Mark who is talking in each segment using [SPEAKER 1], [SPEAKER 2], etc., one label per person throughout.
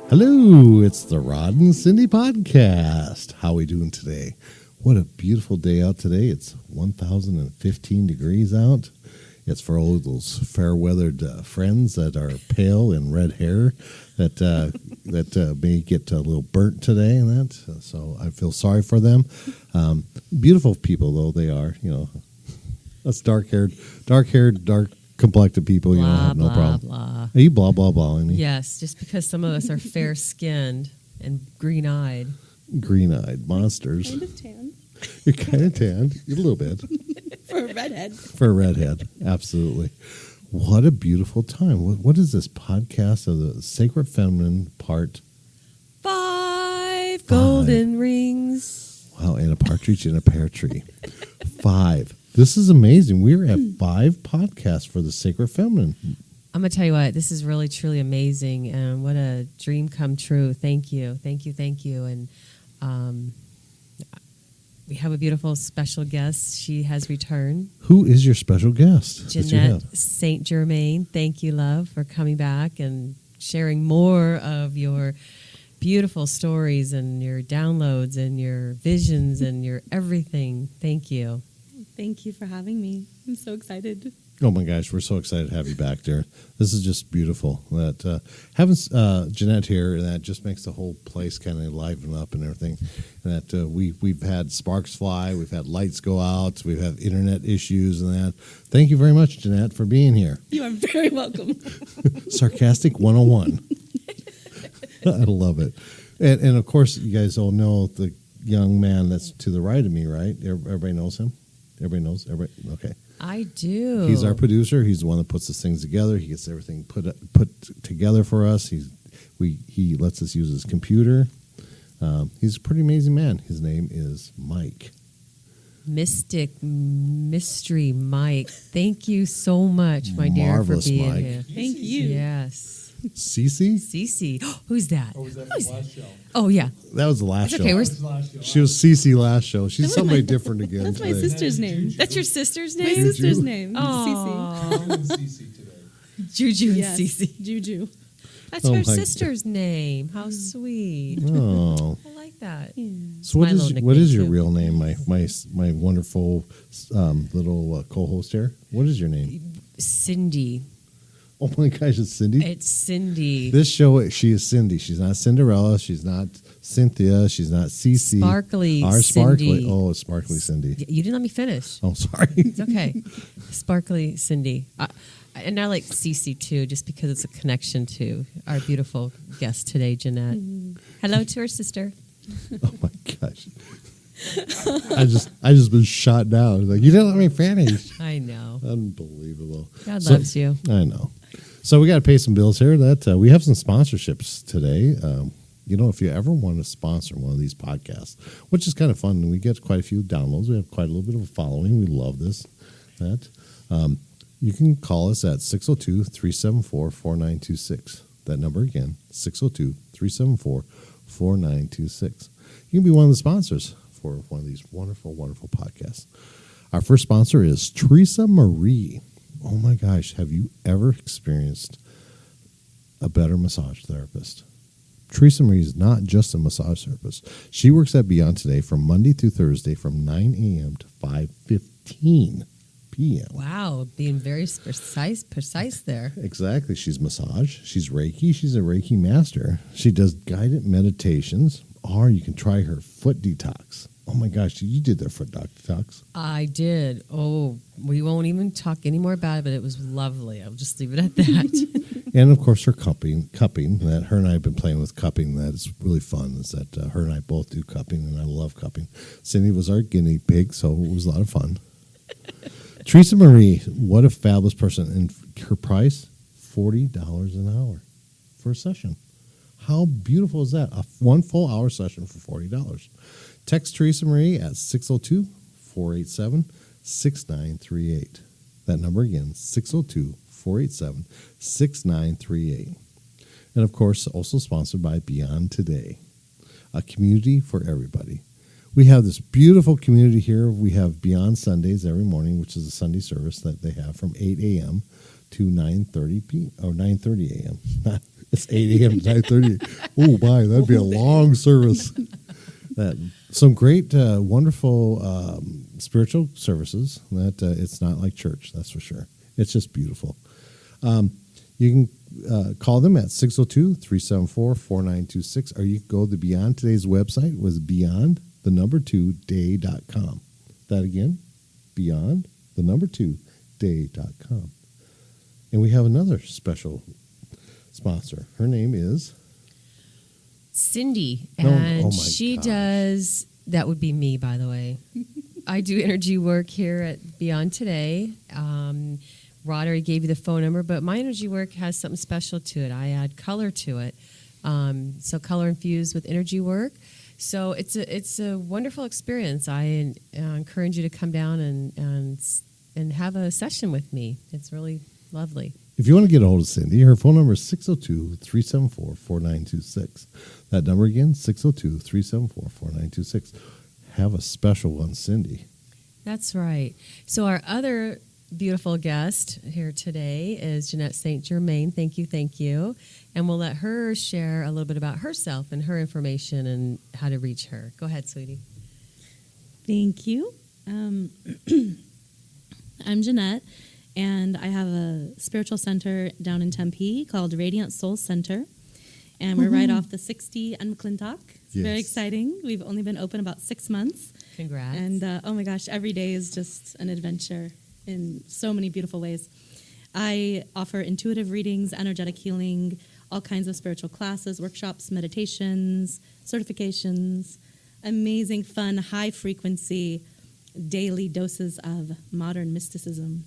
[SPEAKER 1] Hello, it's the Rod and Cindy podcast. How we doing today? What a beautiful day out today. It's 1,015 degrees out. It's for all those fair-weathered friends that are pale and red hair that may get a little burnt today and that. So I feel sorry for them. Beautiful people, though, they are. You know, us dark-haired, dark-complected people,
[SPEAKER 2] blah,
[SPEAKER 1] you don't have no
[SPEAKER 2] blah,
[SPEAKER 1] problem.
[SPEAKER 2] Blah.
[SPEAKER 1] Are you blah, blah, blah?
[SPEAKER 2] Yes, just because some of us are fair-skinned and green-eyed.
[SPEAKER 1] Green-eyed monsters.
[SPEAKER 3] Kind of tan.
[SPEAKER 1] You're kind of tanned. You're a little bit.
[SPEAKER 3] For a redhead.
[SPEAKER 1] For a redhead. Absolutely. What a beautiful time. What is this podcast of the Sacred Feminine part?
[SPEAKER 2] 5 golden rings.
[SPEAKER 1] Wow, and a partridge in a pear tree. 5. This is amazing. We're at 5 podcasts for the Sacred Feminine.
[SPEAKER 2] I'm going to tell you what, this is really, truly amazing. And what a dream come true. Thank you. And we have a beautiful special guest. She has returned.
[SPEAKER 1] Who is your special guest?
[SPEAKER 2] Jeanette St. Germain. Thank you, love, for coming back and sharing more of your beautiful stories and your downloads and your visions and your everything. Thank you.
[SPEAKER 3] Thank you for having me. I'm so excited.
[SPEAKER 1] Oh my gosh, we're so excited to have you back there. This is just beautiful. That having Jeanette here, that just makes the whole place kind of liven up and everything. And that we've had sparks fly, we've had lights go out, we've had internet issues and that. Thank you very much, Jeanette, for being here.
[SPEAKER 3] You are very welcome.
[SPEAKER 1] Sarcastic 101. I love it. And of course, you guys all know the young man that's to the right of me, right? Everybody knows him? Everybody knows? Okay.
[SPEAKER 2] I do.
[SPEAKER 1] He's our producer. He's the one that puts this things together. He gets everything put together for us. He lets us use his computer. He's a pretty amazing man. His name is Mike.
[SPEAKER 2] Mystery Mike. Thank you so much, my dear, for being
[SPEAKER 1] Mike.
[SPEAKER 2] here.
[SPEAKER 3] Thank you.
[SPEAKER 2] Yes.
[SPEAKER 1] Cece?
[SPEAKER 2] Who's that?
[SPEAKER 4] Or was that the last show?
[SPEAKER 2] Oh, yeah.
[SPEAKER 1] That was the last
[SPEAKER 2] It's
[SPEAKER 1] show.
[SPEAKER 2] okay.
[SPEAKER 4] That was the last show.
[SPEAKER 1] She was Cece last show. She's somebody different again
[SPEAKER 3] That's my
[SPEAKER 1] today.
[SPEAKER 3] sister's name.
[SPEAKER 2] That's your sister's
[SPEAKER 3] My
[SPEAKER 2] name?
[SPEAKER 3] sister's name. Cece.
[SPEAKER 2] Oh,
[SPEAKER 4] Cece today.
[SPEAKER 2] Juju and
[SPEAKER 3] Yes.
[SPEAKER 2] Cece.
[SPEAKER 3] Juju.
[SPEAKER 2] That's
[SPEAKER 1] Oh
[SPEAKER 2] her
[SPEAKER 1] my
[SPEAKER 2] sister's name. How sweet.
[SPEAKER 1] Oh.
[SPEAKER 2] I like that.
[SPEAKER 3] Yeah.
[SPEAKER 1] So what
[SPEAKER 2] My little
[SPEAKER 1] is your
[SPEAKER 2] nickname, too.
[SPEAKER 1] real name, my wonderful little co-host here? What is your name?
[SPEAKER 2] Cindy.
[SPEAKER 1] Oh my gosh, it's Cindy.
[SPEAKER 2] It's Cindy.
[SPEAKER 1] This show, she is Cindy. She's not Cinderella. She's not Cynthia. She's not Cece.
[SPEAKER 2] Sparkly
[SPEAKER 1] Our Sparkly.
[SPEAKER 2] Cindy.
[SPEAKER 1] Oh, it's Sparkly Cindy.
[SPEAKER 2] You didn't let me finish.
[SPEAKER 1] Oh, sorry.
[SPEAKER 2] It's okay. Sparkly Cindy. And I like Cece too, just because it's a connection to our beautiful guest today, Jeanette. Hello to her sister.
[SPEAKER 1] Oh my gosh. I just been shot down. Like, you didn't let me finish.
[SPEAKER 2] I know.
[SPEAKER 1] Unbelievable.
[SPEAKER 2] God loves you.
[SPEAKER 1] I know. So we got to pay some bills here. That we have some sponsorships today. You know, if you ever want to sponsor one of these podcasts, which is kind of fun, and we get quite a few downloads. We have quite a little bit of a following. We love this. You can call us at 602-374-4926. That number again, 602-374-4926. You can be one of the sponsors for one of these wonderful, wonderful podcasts. Our first sponsor is Teresa Marie. Oh my gosh, have you ever experienced a better massage therapist? Teresa Marie is not just a massage therapist. She works at Beyond Today from Monday through Thursday from 9 a.m. to 5:15 p.m.
[SPEAKER 2] Wow, being very precise there.
[SPEAKER 1] Exactly. She's massage. She's Reiki. She's a Reiki master. She does guided meditations, or you can try her foot detox. Oh my gosh, you did their foot detox.
[SPEAKER 2] I did. Oh, we won't even talk any more about it, but it was lovely. I'll just leave it at that.
[SPEAKER 1] And of course, her cupping. That her and I have been playing with cupping. That is really fun. Is that her and I both do cupping, and I love cupping. Cindy was our guinea pig, so it was a lot of fun. Teresa Marie, what a fabulous person. And her price, $40 an hour for a session. How beautiful is that? One full hour session for $40. Text Teresa Marie at 602-487-6938. That number again, 602-487-6938. And of course, also sponsored by Beyond Today, a community for everybody. We have this beautiful community here. We have Beyond Sundays every morning, which is a Sunday service that they have from 8 a.m. to 9:30 a.m. It's 8 a.m. to 9:30. Oh, my, that'd be a long service. Some great, wonderful spiritual services. That it's not like church, that's for sure. It's just beautiful. You can call them at 602-374-4926, or you can go to the Beyond Today's website, was beyond2day.com. That again, beyond2day.com. And we have another special sponsor. Her name is
[SPEAKER 2] Cindy,
[SPEAKER 1] No,
[SPEAKER 2] and
[SPEAKER 1] oh my
[SPEAKER 2] she
[SPEAKER 1] gosh.
[SPEAKER 2] does, that would be me, by the way. I do energy work here at Beyond Today. Rod already gave you the phone number, but my energy work has something special to it. I add color to it. So color infused with energy work. So it's a wonderful experience. I encourage you to come down and have a session with me. It's really lovely.
[SPEAKER 1] If you want to get a hold of Cindy, her phone number is 602-374-4926. That number again, 602-374-4926. Have a special one, Cindy.
[SPEAKER 2] That's right. So our other beautiful guest here today is Jeanette St. Germain. Thank you. And we'll let her share a little bit about herself and her information and how to reach her. Go ahead, sweetie.
[SPEAKER 3] Thank you. I'm Jeanette, and I have a spiritual center down in Tempe called Radiant Soul Center. And we're right off the 60 and McClintock. It's very
[SPEAKER 1] Yes.
[SPEAKER 3] exciting. We've only been open about 6 months.
[SPEAKER 2] Congrats.
[SPEAKER 3] And oh my gosh, every day is just an adventure in so many beautiful ways. I offer intuitive readings, energetic healing, all kinds of spiritual classes, workshops, meditations, certifications, amazing, fun, high frequency, daily doses of modern mysticism.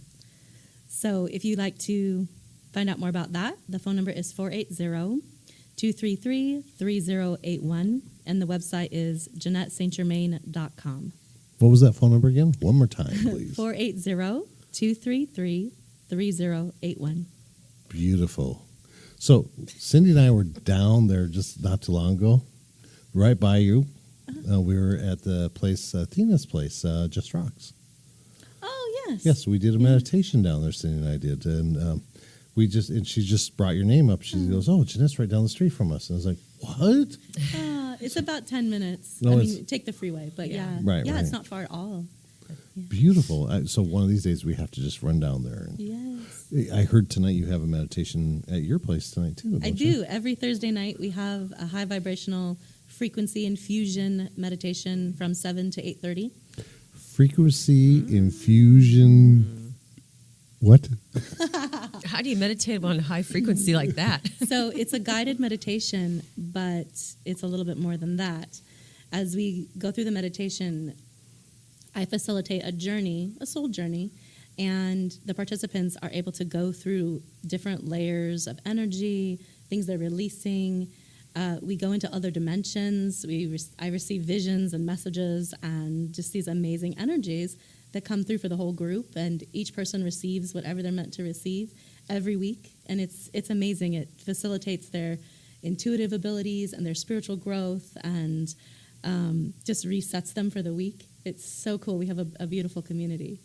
[SPEAKER 3] So if you'd like to find out more about that, the phone number is 480-233-3081, and the website is JeanetteSaintGermain.com.
[SPEAKER 1] What was that phone number again? One more time, please.
[SPEAKER 3] 480-233-3081.
[SPEAKER 1] Beautiful. So Cindy and I were down there just not too long ago, right by you. We were at the place, Tina's place, Just Rocks.
[SPEAKER 3] Oh, yes.
[SPEAKER 1] Yes, we did a meditation down there, Cindy and I did. And she just brought your name up. She goes, "Oh, Jeanette's right down the street from us." And I was like, "What?"
[SPEAKER 3] It's about 10 minutes.
[SPEAKER 1] No,
[SPEAKER 3] I
[SPEAKER 1] it's-
[SPEAKER 3] mean, take the freeway, but yeah.
[SPEAKER 1] Right,
[SPEAKER 3] Yeah,
[SPEAKER 1] right.
[SPEAKER 3] it's not far at all.
[SPEAKER 1] Beautiful. So one of these days we have to just run down there. And
[SPEAKER 3] Yes.
[SPEAKER 1] I heard tonight you have a meditation at your place tonight too.
[SPEAKER 3] I
[SPEAKER 1] don't you?
[SPEAKER 3] do. Every Thursday night, we have a high vibrational frequency infusion meditation from 7 to 8:30.
[SPEAKER 1] Frequency infusion. What?
[SPEAKER 2] How do you meditate on high frequency like that?
[SPEAKER 3] So it's a guided meditation, but it's a little bit more than that. As we go through the meditation, I facilitate a journey, a soul journey, and the participants are able to go through different layers of energy, things they're releasing. We go into other dimensions. I receive visions and messages and just these amazing energies that come through for the whole group, and each person receives whatever they're meant to receive every week, and it's amazing. It facilitates their intuitive abilities and their spiritual growth, and just resets them for the week. It's so cool. We have a beautiful community.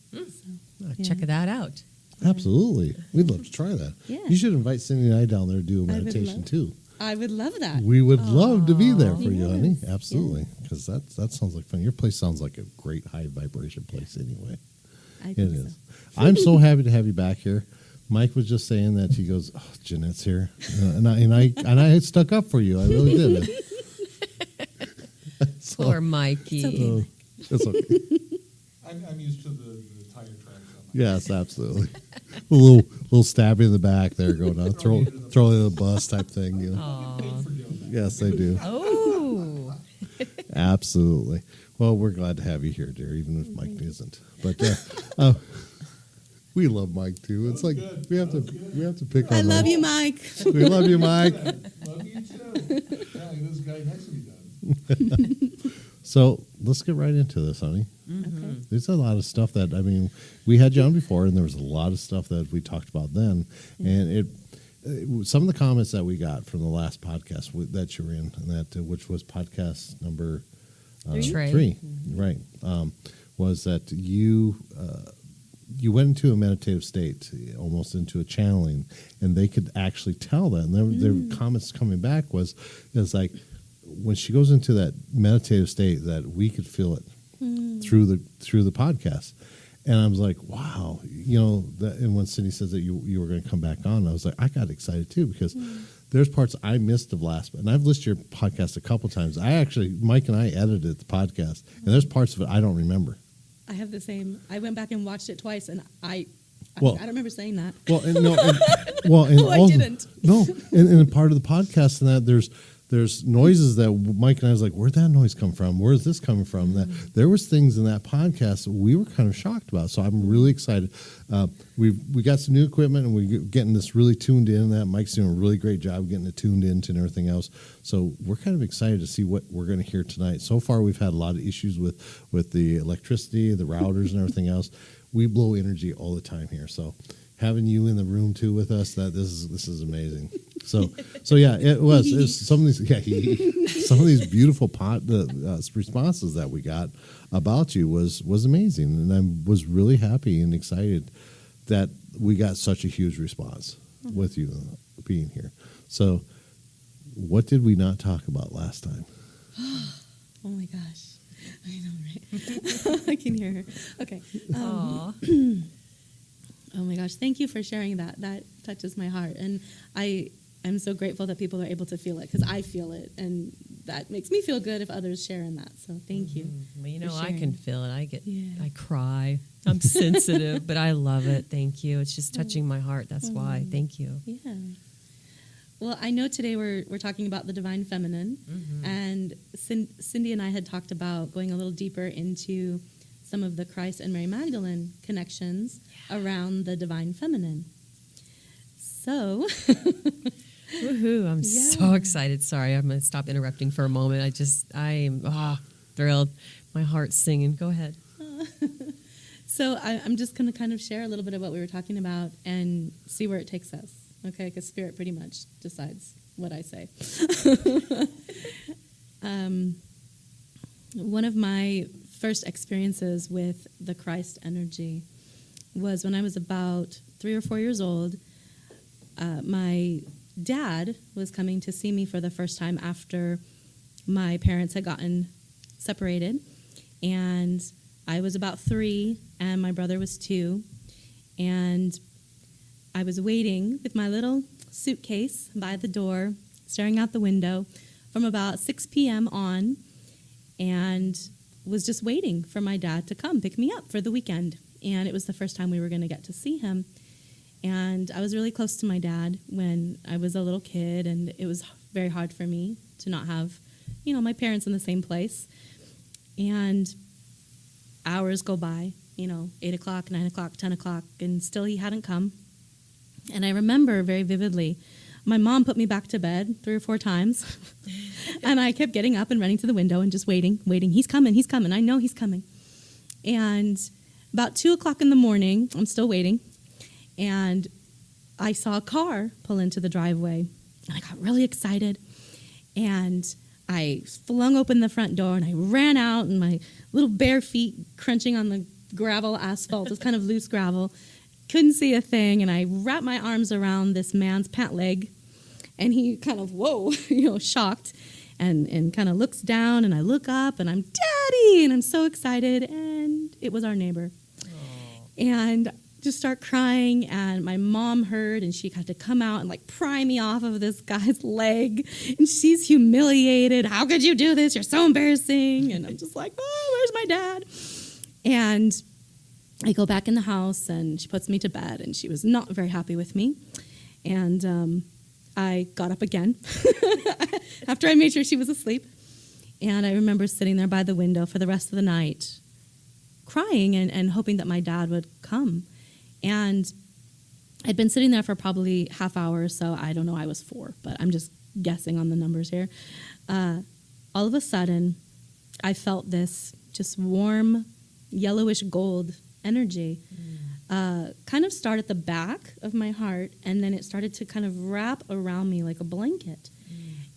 [SPEAKER 2] Check that out.
[SPEAKER 1] Absolutely. We'd love to try that.
[SPEAKER 3] Yeah.
[SPEAKER 1] You should invite Cindy and I down there to do a
[SPEAKER 3] I would
[SPEAKER 1] meditation
[SPEAKER 3] love-
[SPEAKER 1] too.
[SPEAKER 3] I would love that.
[SPEAKER 1] We would love to be there for you,
[SPEAKER 3] Yes.
[SPEAKER 1] honey. Absolutely. Because that sounds like fun. Your place sounds like a great high vibration place anyway.
[SPEAKER 3] I
[SPEAKER 1] It
[SPEAKER 3] think
[SPEAKER 1] is.
[SPEAKER 3] so.
[SPEAKER 1] I'm so happy to have you back here. Mike was just saying that he goes, "Oh, Jeanette's here," and I stuck up for you. I really did. So-
[SPEAKER 2] Poor Mikey.
[SPEAKER 1] It's okay.
[SPEAKER 4] I'm used to the tire tracks on my
[SPEAKER 1] Yes, absolutely. A little stabbing in the back there, going on, throw it in the bus type thing. You know.
[SPEAKER 2] Aw.
[SPEAKER 4] paid for doing that.
[SPEAKER 1] Yes, they do.
[SPEAKER 2] Oh.
[SPEAKER 1] Absolutely. Well, we're glad to have you here, dear, even if Mike isn't. But we love Mike too. It's like
[SPEAKER 4] good.
[SPEAKER 1] we have to pick on.
[SPEAKER 3] I love
[SPEAKER 1] him.
[SPEAKER 3] you, Mike.
[SPEAKER 1] We love you, Mike.
[SPEAKER 4] Love you too. Yeah, this guy next to me does.
[SPEAKER 1] So let's get right into this, honey.
[SPEAKER 3] Okay.
[SPEAKER 1] There's a lot of stuff that we had you on before, and there was a lot of stuff that we talked about then, and some of the comments that we got from the last podcast that you were in, and that which was podcast number
[SPEAKER 2] Three.
[SPEAKER 1] 3, right? Was that you you went into a meditative state, almost into a channeling, and they could actually tell that. And their comments coming back is like, when she goes into that meditative state, that we could feel it through the podcast. And I was like, wow, and when Cindy says that you were going to come back on, I was like, I got excited too, because there's parts I missed of last, and I've listened to your podcast a couple times. Mike and I edited the podcast, and there's parts of it I don't remember.
[SPEAKER 3] I have the same. I went back and watched it twice, and I don't remember saying that.
[SPEAKER 1] Well, and no, I didn't. No, and part of the podcast and that there's noises that Mike and I was like, where'd that noise come from? Where's this coming from? That there was things in that podcast that we were kind of shocked about. So I'm really excited. We got some new equipment, and we're getting this really tuned in. That Mike's doing a really great job getting it tuned into and everything else. So we're kind of excited to see what we're going to hear tonight. So far, we've had a lot of issues with the electricity, the routers, and everything else. We blow energy all the time here. So having you in the room too with us, this is amazing. So yeah, it was some of these beautiful responses that we got about you was amazing, and I was really happy and excited that we got such a huge response with you being here. So, what did we not talk about last time?
[SPEAKER 3] Oh my gosh, I know, right? I can hear her. Okay. Oh my gosh, thank you for sharing that. That touches my heart, and I'm so grateful that people are able to feel it, because I feel it, and that makes me feel good if others share in that. So thank you.
[SPEAKER 2] Well, I can feel it. I cry. I'm sensitive, but I love it. Thank you. It's just touching my heart. That's why. Thank you.
[SPEAKER 3] Yeah. Well, I know today we're talking about the divine feminine, and Cindy and I had talked about going a little deeper into some of the Christ and Mary Magdalene connections around the divine feminine. So,
[SPEAKER 2] woohoo! I'm so excited. Sorry, I'm going to stop interrupting for a moment. I am thrilled. My heart's singing. Go ahead.
[SPEAKER 3] So I'm just going to kind of share a little bit of what we were talking about and see where it takes us. Okay, because Spirit pretty much decides what I say. One of my first experiences with the Christ energy was when I was about 3 or 4 years old. My dad was coming to see me for the first time after my parents had gotten separated, and I was about 3 and my brother was 2, and I was waiting with my little suitcase by the door, staring out the window from about 6 p.m. on, and was just waiting for my dad to come pick me up for the weekend. And it was the first time we were going to get to see him. And I was really close to my dad when I was a little kid, and it was very hard for me to not have, my parents in the same place. And hours go by, 8 o'clock, 9 o'clock, 10 o'clock, and still he hadn't come. And I remember very vividly, my mom put me back to bed 3 or 4 times, and I kept getting up and running to the window and just waiting. He's coming, I know he's coming. And about 2 o'clock in the morning, I'm still waiting, and I saw a car pull into the driveway, and I got really excited, and I flung open the front door, and I ran out, and my little bare feet crunching on the gravel asphalt. It was kind of loose gravel. Couldn't see a thing, and I wrapped my arms around this man's pant leg, and he kind of, shocked, and kind of looks down, and I look up, and I'm, Daddy, and I'm so excited, and it was our neighbor. Aww. And just start crying, and my mom heard, and she had to come out and pry me off of this guy's leg, and she's humiliated. How could you do this? You're so embarrassing. And I'm just like, oh, where's my dad? And I go back in the house, and she puts me to bed, and she was not very happy with me. And I got up again after I made sure she was asleep. And I remember sitting there by the window for the rest of the night, crying and hoping that my dad would come. And I'd been sitting there for probably half hour or so. I don't know, I was 4, but I'm just guessing on the numbers here. All of a sudden, I felt this just warm, yellowish gold energy kind of start at the back of my heart, and then it started to kind of wrap around me like a blanket.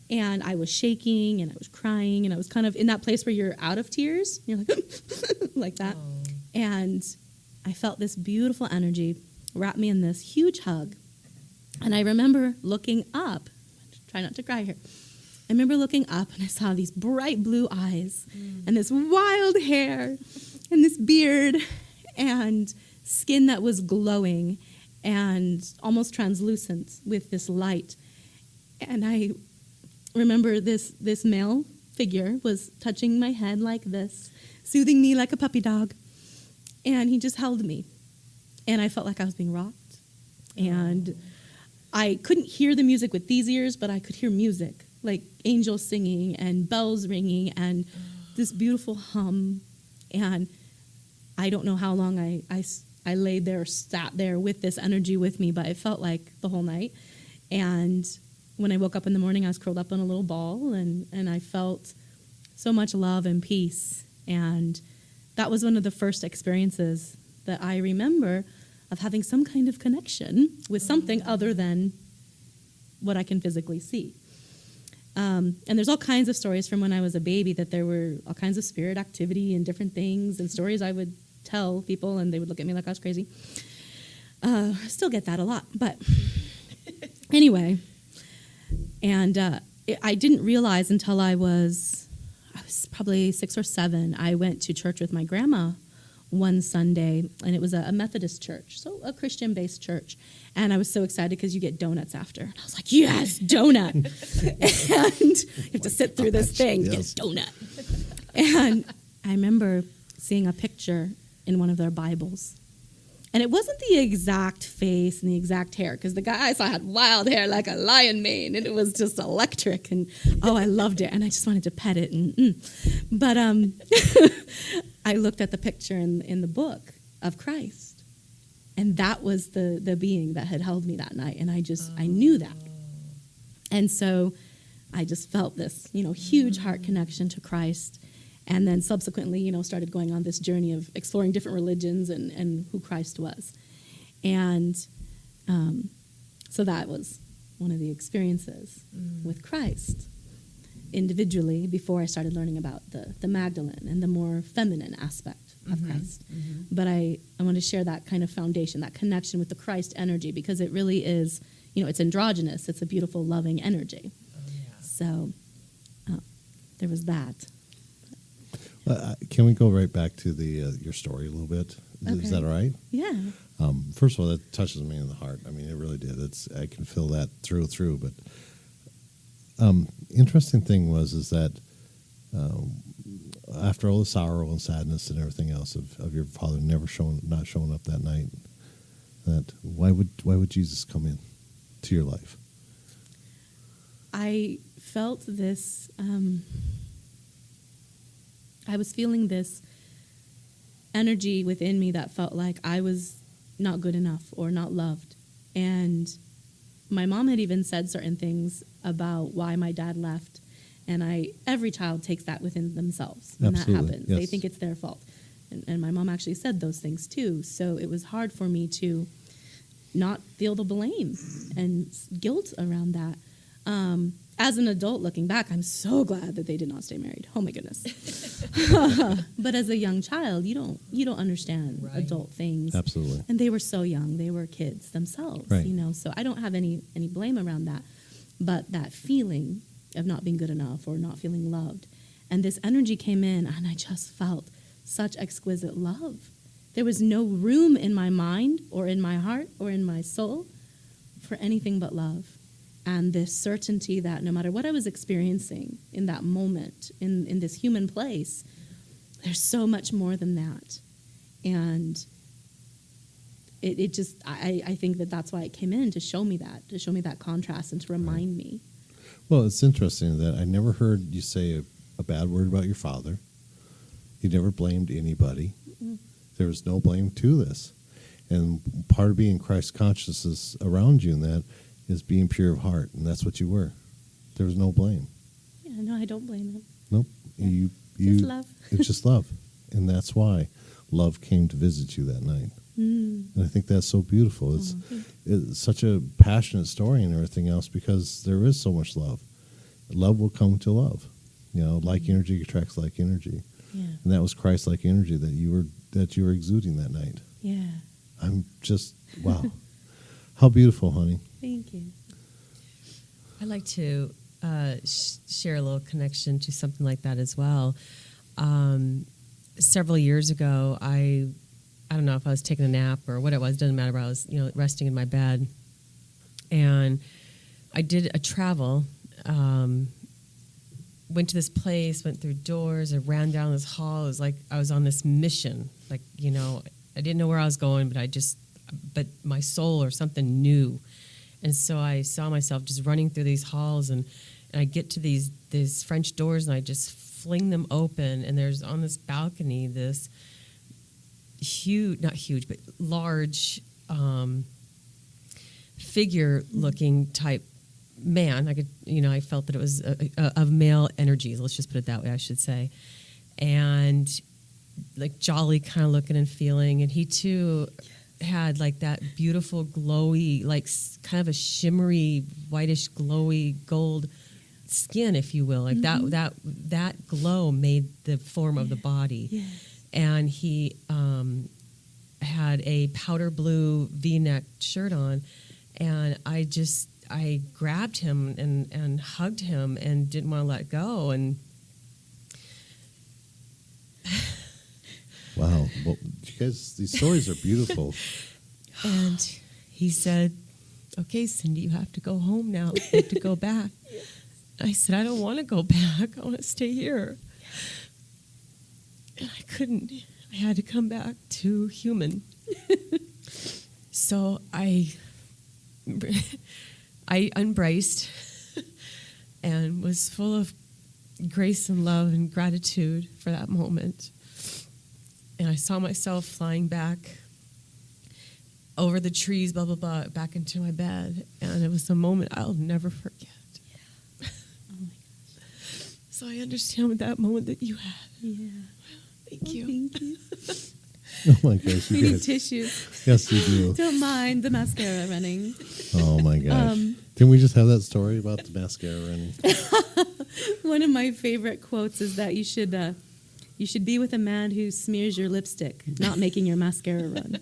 [SPEAKER 3] And I was shaking, and I was crying, and I was kind of in that place where you're out of tears. You're like, like that. Oh. And I felt this beautiful energy wrap me in this huge hug. And I remember looking up. Try not to cry here. I remember looking up and I saw these bright blue eyes and this wild hair and this beard and skin that was glowing and almost translucent with this light. And I remember this male figure was touching my head like this, soothing me like a puppy dog. And he just held me. And I felt like I was being rocked. And I couldn't hear the music with these ears, but I could hear music, like angels singing and bells ringing and this beautiful hum. And I don't know how long I laid there or sat there with this energy with me, but it felt like the whole night. And when I woke up in the morning, I was curled up in a little ball, and I felt so much love and peace. And that was one of the first experiences that I remember of having some kind of connection with something other than what I can physically see. And there's all kinds of stories from when I was a baby that there were all kinds of spirit activity and different things and stories I would tell people, and they would look at me like I was crazy. I still get that a lot, but anyway. And I didn't realize until I was probably 6 or 7. I went to church with my grandma one Sunday, and it was a Methodist church, so a Christian-based church. And I was so excited because you get donuts after. And I was like, yes, donut. And you have to sit through this thing, yes. Get a donut. And I remember seeing a picture in one of their Bibles. And it wasn't the exact face and the exact hair, because the guy I saw had wild hair like a lion mane, and it was just electric. And, I loved it, and I just wanted to pet it. But I looked at the picture in the book of Christ, and that was the being that had held me that night, and I knew that. And so I just felt this, huge heart connection to Christ. And then subsequently, started going on this journey of exploring different religions and who Christ was. And so that was one of the experiences with Christ individually before I started learning about the Magdalene and the more feminine aspect of Christ. But I want to share that kind of foundation, that connection with the Christ energy, because it really is, it's androgynous. It's a beautiful, loving energy. So there was that.
[SPEAKER 1] Can we go right back to your story a little bit?
[SPEAKER 3] Okay.
[SPEAKER 1] Is that all right?
[SPEAKER 3] Yeah.
[SPEAKER 1] First of all, that touches me in the heart. I mean, it really did. I can feel that through. But interesting thing is that after all the sorrow and sadness and everything else of your father not showing up that night, that why would Jesus come in to your life?
[SPEAKER 3] I felt this. I was feeling this energy within me that felt like I was not good enough or not loved. And my mom had even said certain things about why my dad left. And every child takes that within themselves when
[SPEAKER 1] Absolutely.
[SPEAKER 3] That happens.
[SPEAKER 1] Yes.
[SPEAKER 3] They think it's their fault. And my mom actually said those things too. So it was hard for me to not feel the blame and guilt around that. As an adult looking back, I'm so glad that they did not stay married. Oh my goodness. But as a young child, you don't understand adult things.
[SPEAKER 1] Absolutely.
[SPEAKER 3] And they were so young. They were kids themselves,
[SPEAKER 1] right.
[SPEAKER 3] So I don't have any blame around that. But that feeling of not being good enough or not feeling loved. And this energy came in, and I just felt such exquisite love. There was no room in my mind or in my heart or in my soul for anything but love. And this certainty that no matter what I was experiencing in that moment, in this human place, there's so much more than that. And it just, I think that's why it came in, to show me that contrast and to remind me.
[SPEAKER 1] Well, it's interesting that I never heard you say a bad word about your father. You never blamed anybody. Mm-hmm. There was no blame to this. And part of being Christ consciousness around you in that is being pure of heart, and that's what you were. There was no blame.
[SPEAKER 3] Yeah, no, I don't blame him.
[SPEAKER 1] Nope.
[SPEAKER 3] Yeah.
[SPEAKER 1] You
[SPEAKER 3] just love.
[SPEAKER 1] It's just love. And that's why love came to visit you that night. And I think that's so beautiful. It's such a passionate story and everything else, because there is so much love. Love will come to love. Like energy attracts like energy.
[SPEAKER 3] Yeah.
[SPEAKER 1] And that was Christ-like energy that you were exuding that night.
[SPEAKER 3] Yeah.
[SPEAKER 1] I'm just, wow. How beautiful, honey.
[SPEAKER 3] Thank you.
[SPEAKER 2] I'd like to share a little connection to something like that as well. Several years ago, I don't know if I was taking a nap or what it was, doesn't matter, but I was, resting in my bed. And I did a travel, went to this place, went through doors, I ran down this hall. It was like I was on this mission. Like, I didn't know where I was going, but my soul or something knew. And so I saw myself just running through these halls, and I get to these French doors, and I just fling them open, and there's on this balcony this huge, not huge, but large figure-looking type man. I felt that it was of male energies. Let's just put it that way, I should say. And like jolly kind of looking and feeling. And he too had like that beautiful glowy, like kind of a shimmery, whitish, glowy gold skin, if you will. Like that glow made the form of the body.
[SPEAKER 3] Yeah.
[SPEAKER 2] And he had a powder blue V-neck shirt on, and I grabbed him and hugged him and didn't want to let go. And
[SPEAKER 1] wow. Well, you guys, these stories are beautiful.
[SPEAKER 2] And he said, "Okay, Cindy, you have to go home now. You have to go back." I said, "I don't want to go back. I want to stay here." And I couldn't. I had to come back to human. So I embraced and was full of grace and love and gratitude for that moment. And I saw myself flying back over the trees, blah, blah, blah, back into my bed. And it was a moment I'll never forget.
[SPEAKER 3] Yeah. Oh my gosh.
[SPEAKER 2] So I understand with that moment that you had.
[SPEAKER 3] Yeah.
[SPEAKER 2] Thank you.
[SPEAKER 3] Thank you.
[SPEAKER 1] Oh my gosh,
[SPEAKER 3] We
[SPEAKER 1] you
[SPEAKER 3] need
[SPEAKER 1] guys.
[SPEAKER 3] tissues.
[SPEAKER 1] Yes, you do.
[SPEAKER 3] Don't mind the mascara running.
[SPEAKER 1] Oh my gosh. Didn't we just have that story about the mascara running?
[SPEAKER 3] One of my favorite quotes is that you should be with a man who smears your lipstick, not making your mascara run.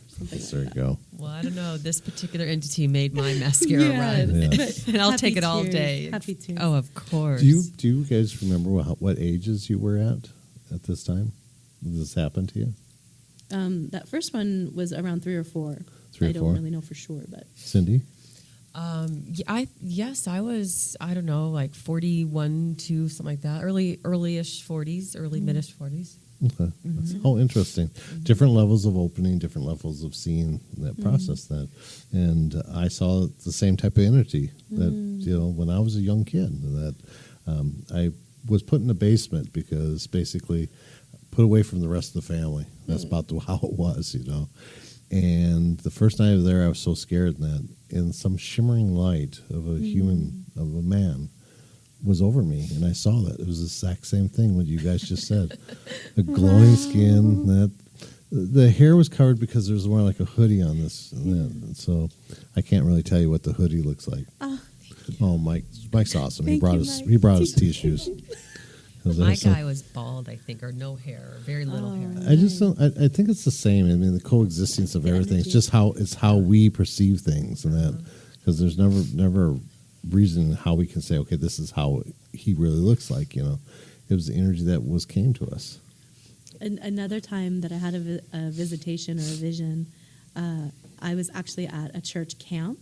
[SPEAKER 3] Something like
[SPEAKER 1] There you
[SPEAKER 3] that.
[SPEAKER 1] go.
[SPEAKER 2] Well, I don't know. This particular entity made my mascara
[SPEAKER 3] Yeah,
[SPEAKER 2] run.
[SPEAKER 1] Yeah.
[SPEAKER 3] but
[SPEAKER 2] And I'll
[SPEAKER 3] happy
[SPEAKER 2] take it all
[SPEAKER 3] tears.
[SPEAKER 2] day.
[SPEAKER 3] Happy tears.
[SPEAKER 2] Oh, of course.
[SPEAKER 1] Do you guys remember what ages you were at this time? Did this happen to you?
[SPEAKER 3] That first one was around 3 or 4.
[SPEAKER 1] 3 or
[SPEAKER 3] I don't
[SPEAKER 1] 4?
[SPEAKER 3] really know for sure, but
[SPEAKER 1] Cindy?
[SPEAKER 2] I was, I don't know, like 41 to something like that. Early-ish 40s, mid-ish 40s.
[SPEAKER 1] Okay. That's how interesting. Different levels of opening, different levels of seeing that process that. And I saw the same type of entity that, when I was a young kid, that I was put in the basement because basically put away from the rest of the family. That's about how it was, And the first night I was there, I was so scared that in some shimmering light of a human, of a man, was over me, and I saw that. It was the exact same thing what you guys just said. The glowing skin, that the hair was covered because there was more like a hoodie on this, and so I can't really tell you what the hoodie looks like. Oh, Mike's awesome.
[SPEAKER 3] Thank you, Mike.
[SPEAKER 1] He brought his tissues.
[SPEAKER 2] My guy was bald, I think, or no hair, or very little hair.
[SPEAKER 1] I just don't. I think it's the same. I mean, the coexistence of everything. It's just how we perceive things, and that because there's never reason how we can say, okay, this is how he really looks like. It was the energy that came to us.
[SPEAKER 3] another time that I had a visitation or a vision, I was actually at a church camp,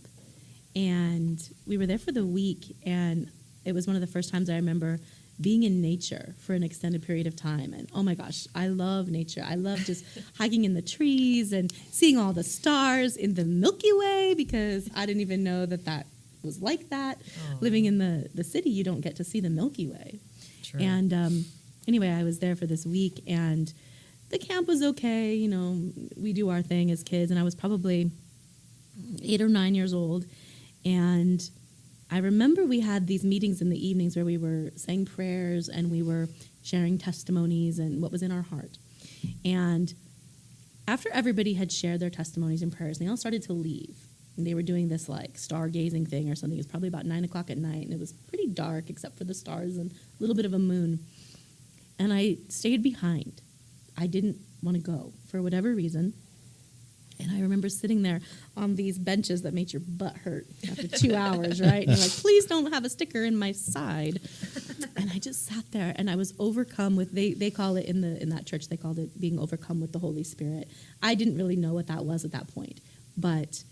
[SPEAKER 3] and we were there for the week, and it was one of the first times I remember being in nature for an extended period of time. And oh my gosh, I love nature. I love just hiking in the trees and seeing all the stars in the Milky Way, because I didn't even know that was like that.
[SPEAKER 2] Oh.
[SPEAKER 3] Living in the city, you don't get to see the Milky Way.
[SPEAKER 2] True.
[SPEAKER 3] And anyway, I was there for this week, and the camp was okay. We do our thing as kids, and I was probably 8 or 9 years old. And I remember we had these meetings in the evenings where we were saying prayers and we were sharing testimonies and what was in our heart. And after everybody had shared their testimonies and prayers, they all started to leave. And they were doing this like stargazing thing or something. It was probably about 9 o'clock at night, and it was pretty dark except for the stars and a little bit of a moon. And I stayed behind. I didn't want to go for whatever reason. And I remember sitting there on these benches that made your butt hurt after 2 hours, right? And you're like, please don't have a sticker in my side. And I just sat there, and I was overcome with, they call it in that church, they called it being overcome with the Holy Spirit. I didn't really know what that was at that point, but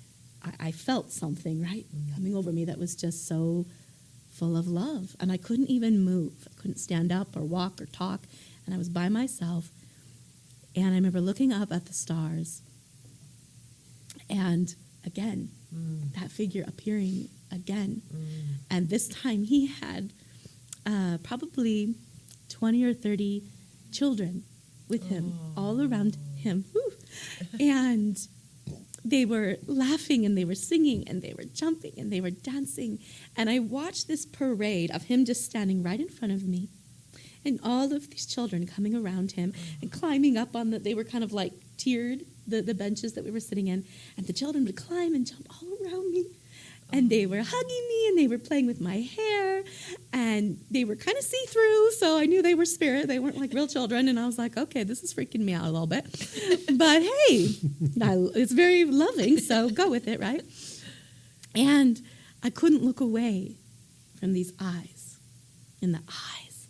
[SPEAKER 3] I felt something, right, coming over me that was just so full of love. And I couldn't even move. I couldn't stand up or walk or talk. And I was by myself. And I remember looking up at the stars. And again, that figure appearing again. And this time he had probably 20 or 30 children with him, all around him. Woo. And they were laughing and they were singing and they were jumping and they were dancing. And I watched this parade of him just standing right in front of me and all of these children coming around him and climbing up on they were kind of like tiered, the benches that we were sitting in. And the children would climb and jump all around me. And they were hugging me and they were playing with my hair and they were kind of see-through. So I knew they were spirit. They weren't like real children. And I was like, okay, this is freaking me out a little bit. But hey, it's very loving. So go with it, right? And I couldn't look away from these eyes, in the eyes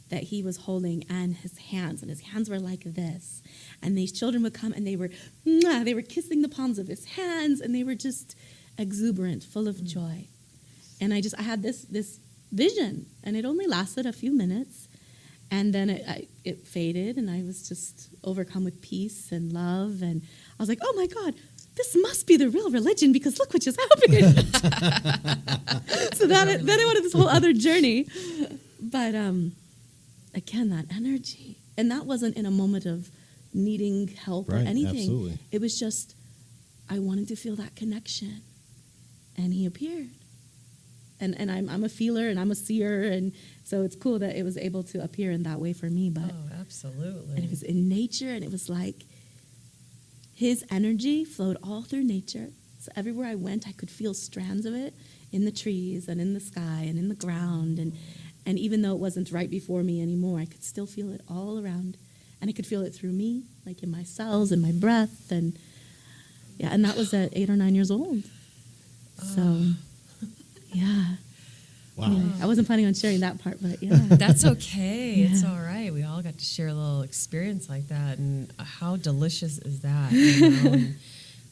[SPEAKER 3] that he was holding and his hands were like this. And these children would come and they were kissing the palms of his hands and they were just exuberant, full of joy. And I had this vision, and it only lasted a few minutes, and then it faded, and I was just overcome with peace and love, and I was like, oh my God, this must be the real religion, because look what just happened. So then I went on this whole other journey. But again, that energy, and that wasn't in a moment of needing help or anything.
[SPEAKER 1] Absolutely.
[SPEAKER 3] It was just, I wanted to feel that connection. And he appeared. And I'm a feeler and I'm a seer, and so it's cool that it was able to appear in that way for me. But
[SPEAKER 2] absolutely.
[SPEAKER 3] And it was in nature, and it was like his energy flowed all through nature. So everywhere I went, I could feel strands of it in the trees and in the sky and in the ground. And even though it wasn't right before me anymore, I could still feel it all around. And I could feel it through me, like in my cells and my breath. And that was at 8 or 9 years old. So, yeah.
[SPEAKER 1] Wow.
[SPEAKER 3] Anyway, I wasn't planning on sharing that part, but yeah.
[SPEAKER 2] That's okay.
[SPEAKER 3] Yeah.
[SPEAKER 2] It's all right. We all got to share a little experience like that, and how delicious is that? You know? And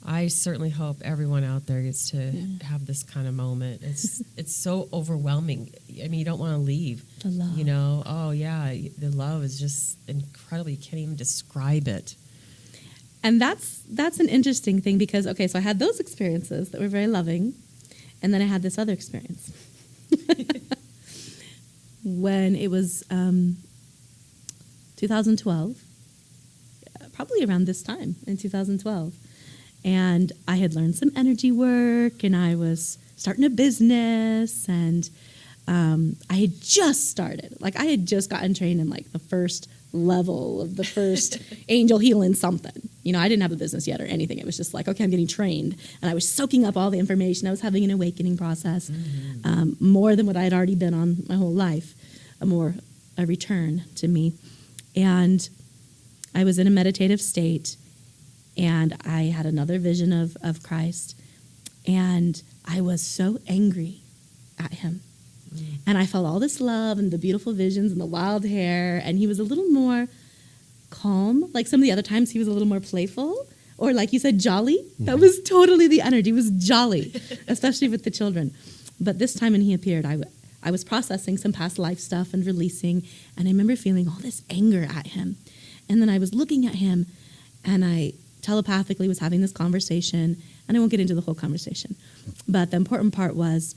[SPEAKER 2] I certainly hope everyone out there gets to have this kind of moment. It's so overwhelming. I mean, you don't want to leave.
[SPEAKER 3] The love.
[SPEAKER 2] You know? Oh, yeah. The love is just incredible. You can't even describe it.
[SPEAKER 3] And that's an interesting thing because, okay, so I had those experiences that were very loving, and then I had this other experience. When it was 2012, probably around this time, in 2012, and I had learned some energy work, and I was starting a business, and I had just started. Like, I had just gotten trained in, like, the first level of the first angel healing something. You know, I didn't have a business yet or anything. It was just like, okay, I'm getting trained. And I was soaking up all the information. I was having an awakening process, more than what I had already been on my whole life, a return to me. And I was in a meditative state, and I had another vision of Christ, and I was so angry at him. And I felt all this love and the beautiful visions and the wild hair, and he was a little more calm. Like some of the other times, he was a little more playful, or like you said, jolly. That was totally the energy. It was jolly, especially with the children. But this time when he appeared, I was processing some past life stuff and releasing, and I remember feeling all this anger at him. And then I was looking at him, and I telepathically was having this conversation, and I won't get into the whole conversation. But the important part was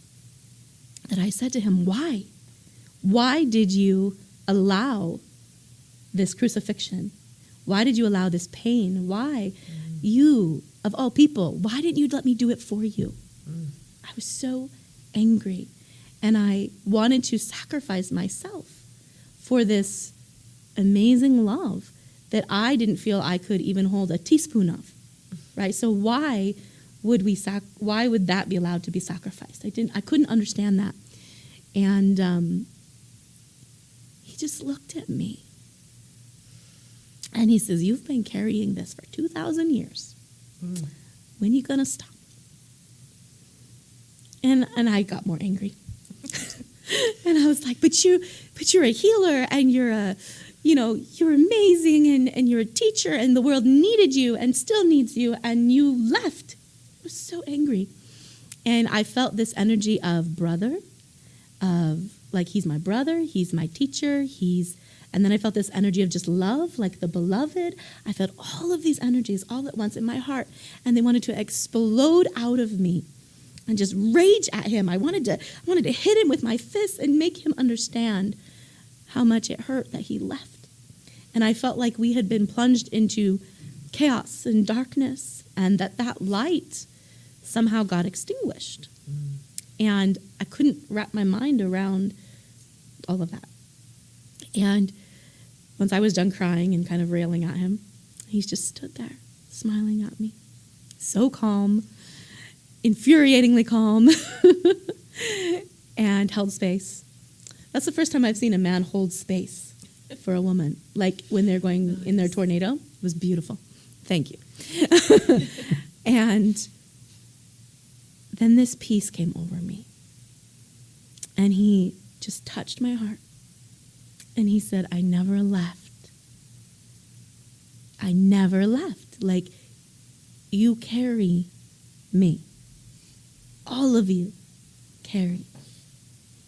[SPEAKER 3] that I said to him, why? Why did you allow this crucifixion? Why did you allow this pain? Why? You, of all people, why didn't you let me do it for you? I was so angry, and I wanted to sacrifice myself for this amazing love that I didn't feel I could even hold a teaspoon of, right? So why would that be allowed to be sacrificed? I couldn't understand that. And he just looked at me, and he says, you've been carrying this for 2,000 years. when you gonna stop? And I got more angry. And I was like, but you're a healer, and you're amazing, and you're a teacher, and the world needed you and still needs you, and you left. I was so angry. And I felt this energy of brother, of like, he's my brother, he's my teacher, and then I felt this energy of just love, like the beloved. I felt all of these energies all at once in my heart, and they wanted to explode out of me and just rage at him. I wanted to hit him with my fists and make him understand how much it hurt that he left. And I felt like we had been plunged into chaos and darkness, and that light somehow got extinguished. And I couldn't wrap my mind around all of that. And once I was done crying and kind of railing at him, he just stood there smiling at me. So calm, infuriatingly calm, and held space. That's the first time I've seen a man hold space for a woman. Like when they're going in their tornado. It was beautiful. Thank you. And then this peace came over me. And he just touched my heart. And he said, I never left. I never left. Like, you carry me. All of you carry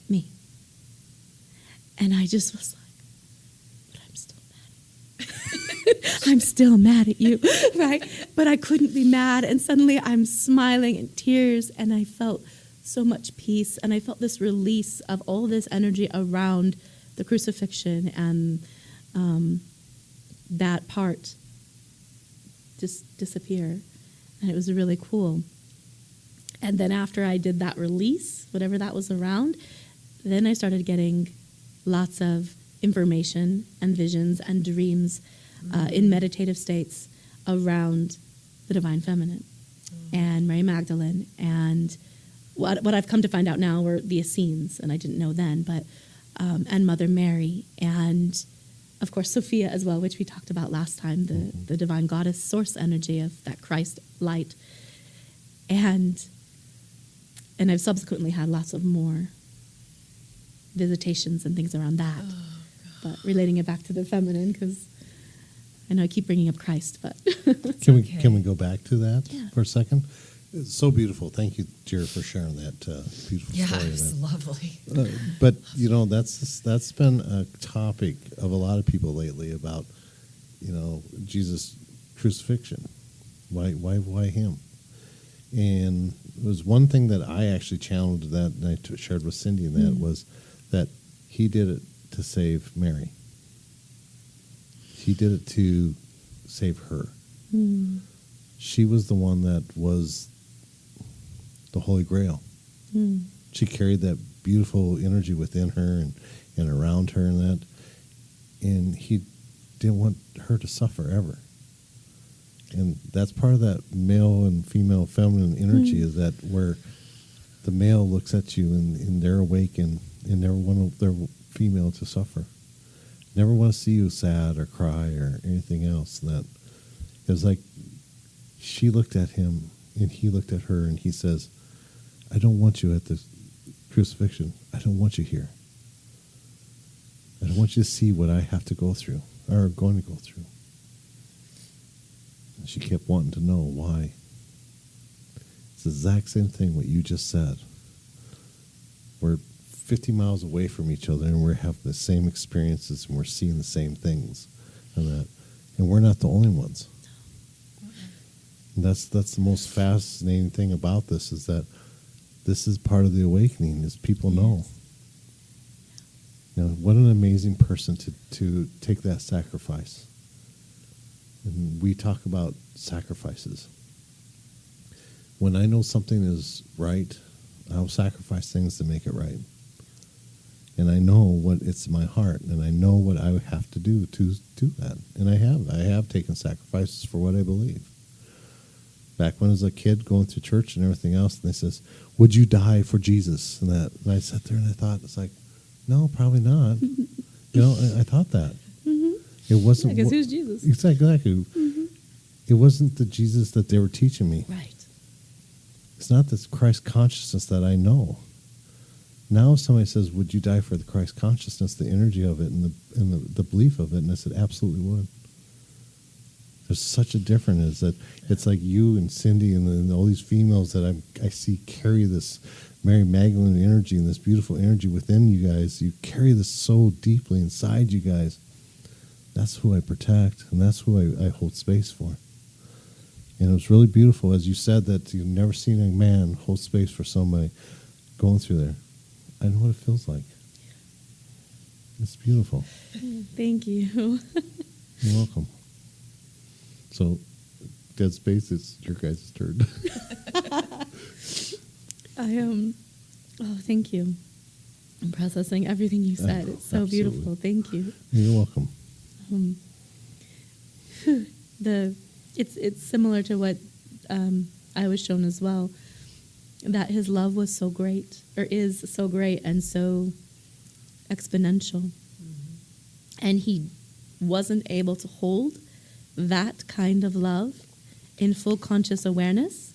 [SPEAKER 3] me. And I just was like, but I'm still mad. I'm still mad at you, right? But I couldn't be mad. And suddenly I'm smiling in tears, and I felt so much peace. And I felt this release of all this energy around the crucifixion, and that part just disappear. And it was really cool. And then after I did that release, whatever that was around, then I started getting lots of information and visions and dreams in meditative states around the Divine Feminine and Mary Magdalene, and what I've come to find out now were the Essenes, and I didn't know then, but and Mother Mary, and of course Sophia as well, which we talked about last time, the divine goddess source energy of that Christ light. And I've subsequently had lots of more visitations and things around that. But relating it back to the feminine, because I know I keep bringing up Christ, but
[SPEAKER 1] Can we go back to that
[SPEAKER 3] Yeah.
[SPEAKER 1] for a second? It's so beautiful. Thank you, Jared, for sharing that beautiful
[SPEAKER 2] Yeah,
[SPEAKER 1] story.
[SPEAKER 2] it's lovely.
[SPEAKER 1] But that's been a topic of a lot of people lately about, Jesus' crucifixion. Why him? And it was one thing that I actually challenged that, and I shared with Cindy, and that was that he did it to save Mary. He did it to save her. She was the one that was the Holy Grail. She carried that beautiful energy within her and around her, and that. And he didn't want her to suffer ever. And that's part of that male and female feminine energy, is that where the male looks at you and they're awake and never want their female to suffer. Never want to see you sad or cry or anything else. And that it was like she looked at him and he looked at her, and he says, I don't want you at the crucifixion. I don't want you here. I don't want you to see what I have to go through or going to go through. And she kept wanting to know why. It's the exact same thing what you just said. We're 50 miles away from each other, and we're having the same experiences, and we're seeing the same things, and we're not the only ones. And that's the most fascinating thing about this, is that this is part of the awakening, is people know. What an amazing person to take that sacrifice. And we talk about sacrifices. When I know something is right, I'll sacrifice things to make it right. And I know what it's in my heart, and I know what I would have to do to do that. And I have taken sacrifices for what I believe. Back when I was a kid going through church and everything else, and they says, would you die for Jesus? And I sat there and I thought, it's like, no, probably not. I thought that. It wasn't.
[SPEAKER 3] because who's Jesus?
[SPEAKER 1] Exactly. It wasn't the Jesus that they were teaching me.
[SPEAKER 3] Right.
[SPEAKER 1] It's not this Christ consciousness that I know. Now, if somebody says, "Would you die for the Christ consciousness, the energy of it, and the belief of it?" And I said, "Absolutely would." There's such a difference. Is that it's like you and Cindy and all these females that I see carry this Mary Magdalene energy and this beautiful energy within you guys. You carry this so deeply inside you guys. That's who I protect, and that's who I hold space for. And it was really beautiful, as you said, that you've never seen a man hold space for somebody going through there. I know what it feels like. It's beautiful.
[SPEAKER 3] Thank you.
[SPEAKER 1] You're welcome. So, Dead Space, it's your guys' turn.
[SPEAKER 3] Oh, thank you. I'm processing everything you said. It's so
[SPEAKER 1] Absolutely.
[SPEAKER 3] beautiful. Thank you.
[SPEAKER 1] You're welcome.
[SPEAKER 3] It's similar to what I was shown as well, that his love was so great, or is so great and so exponential. And he wasn't able to hold that kind of love in full conscious awareness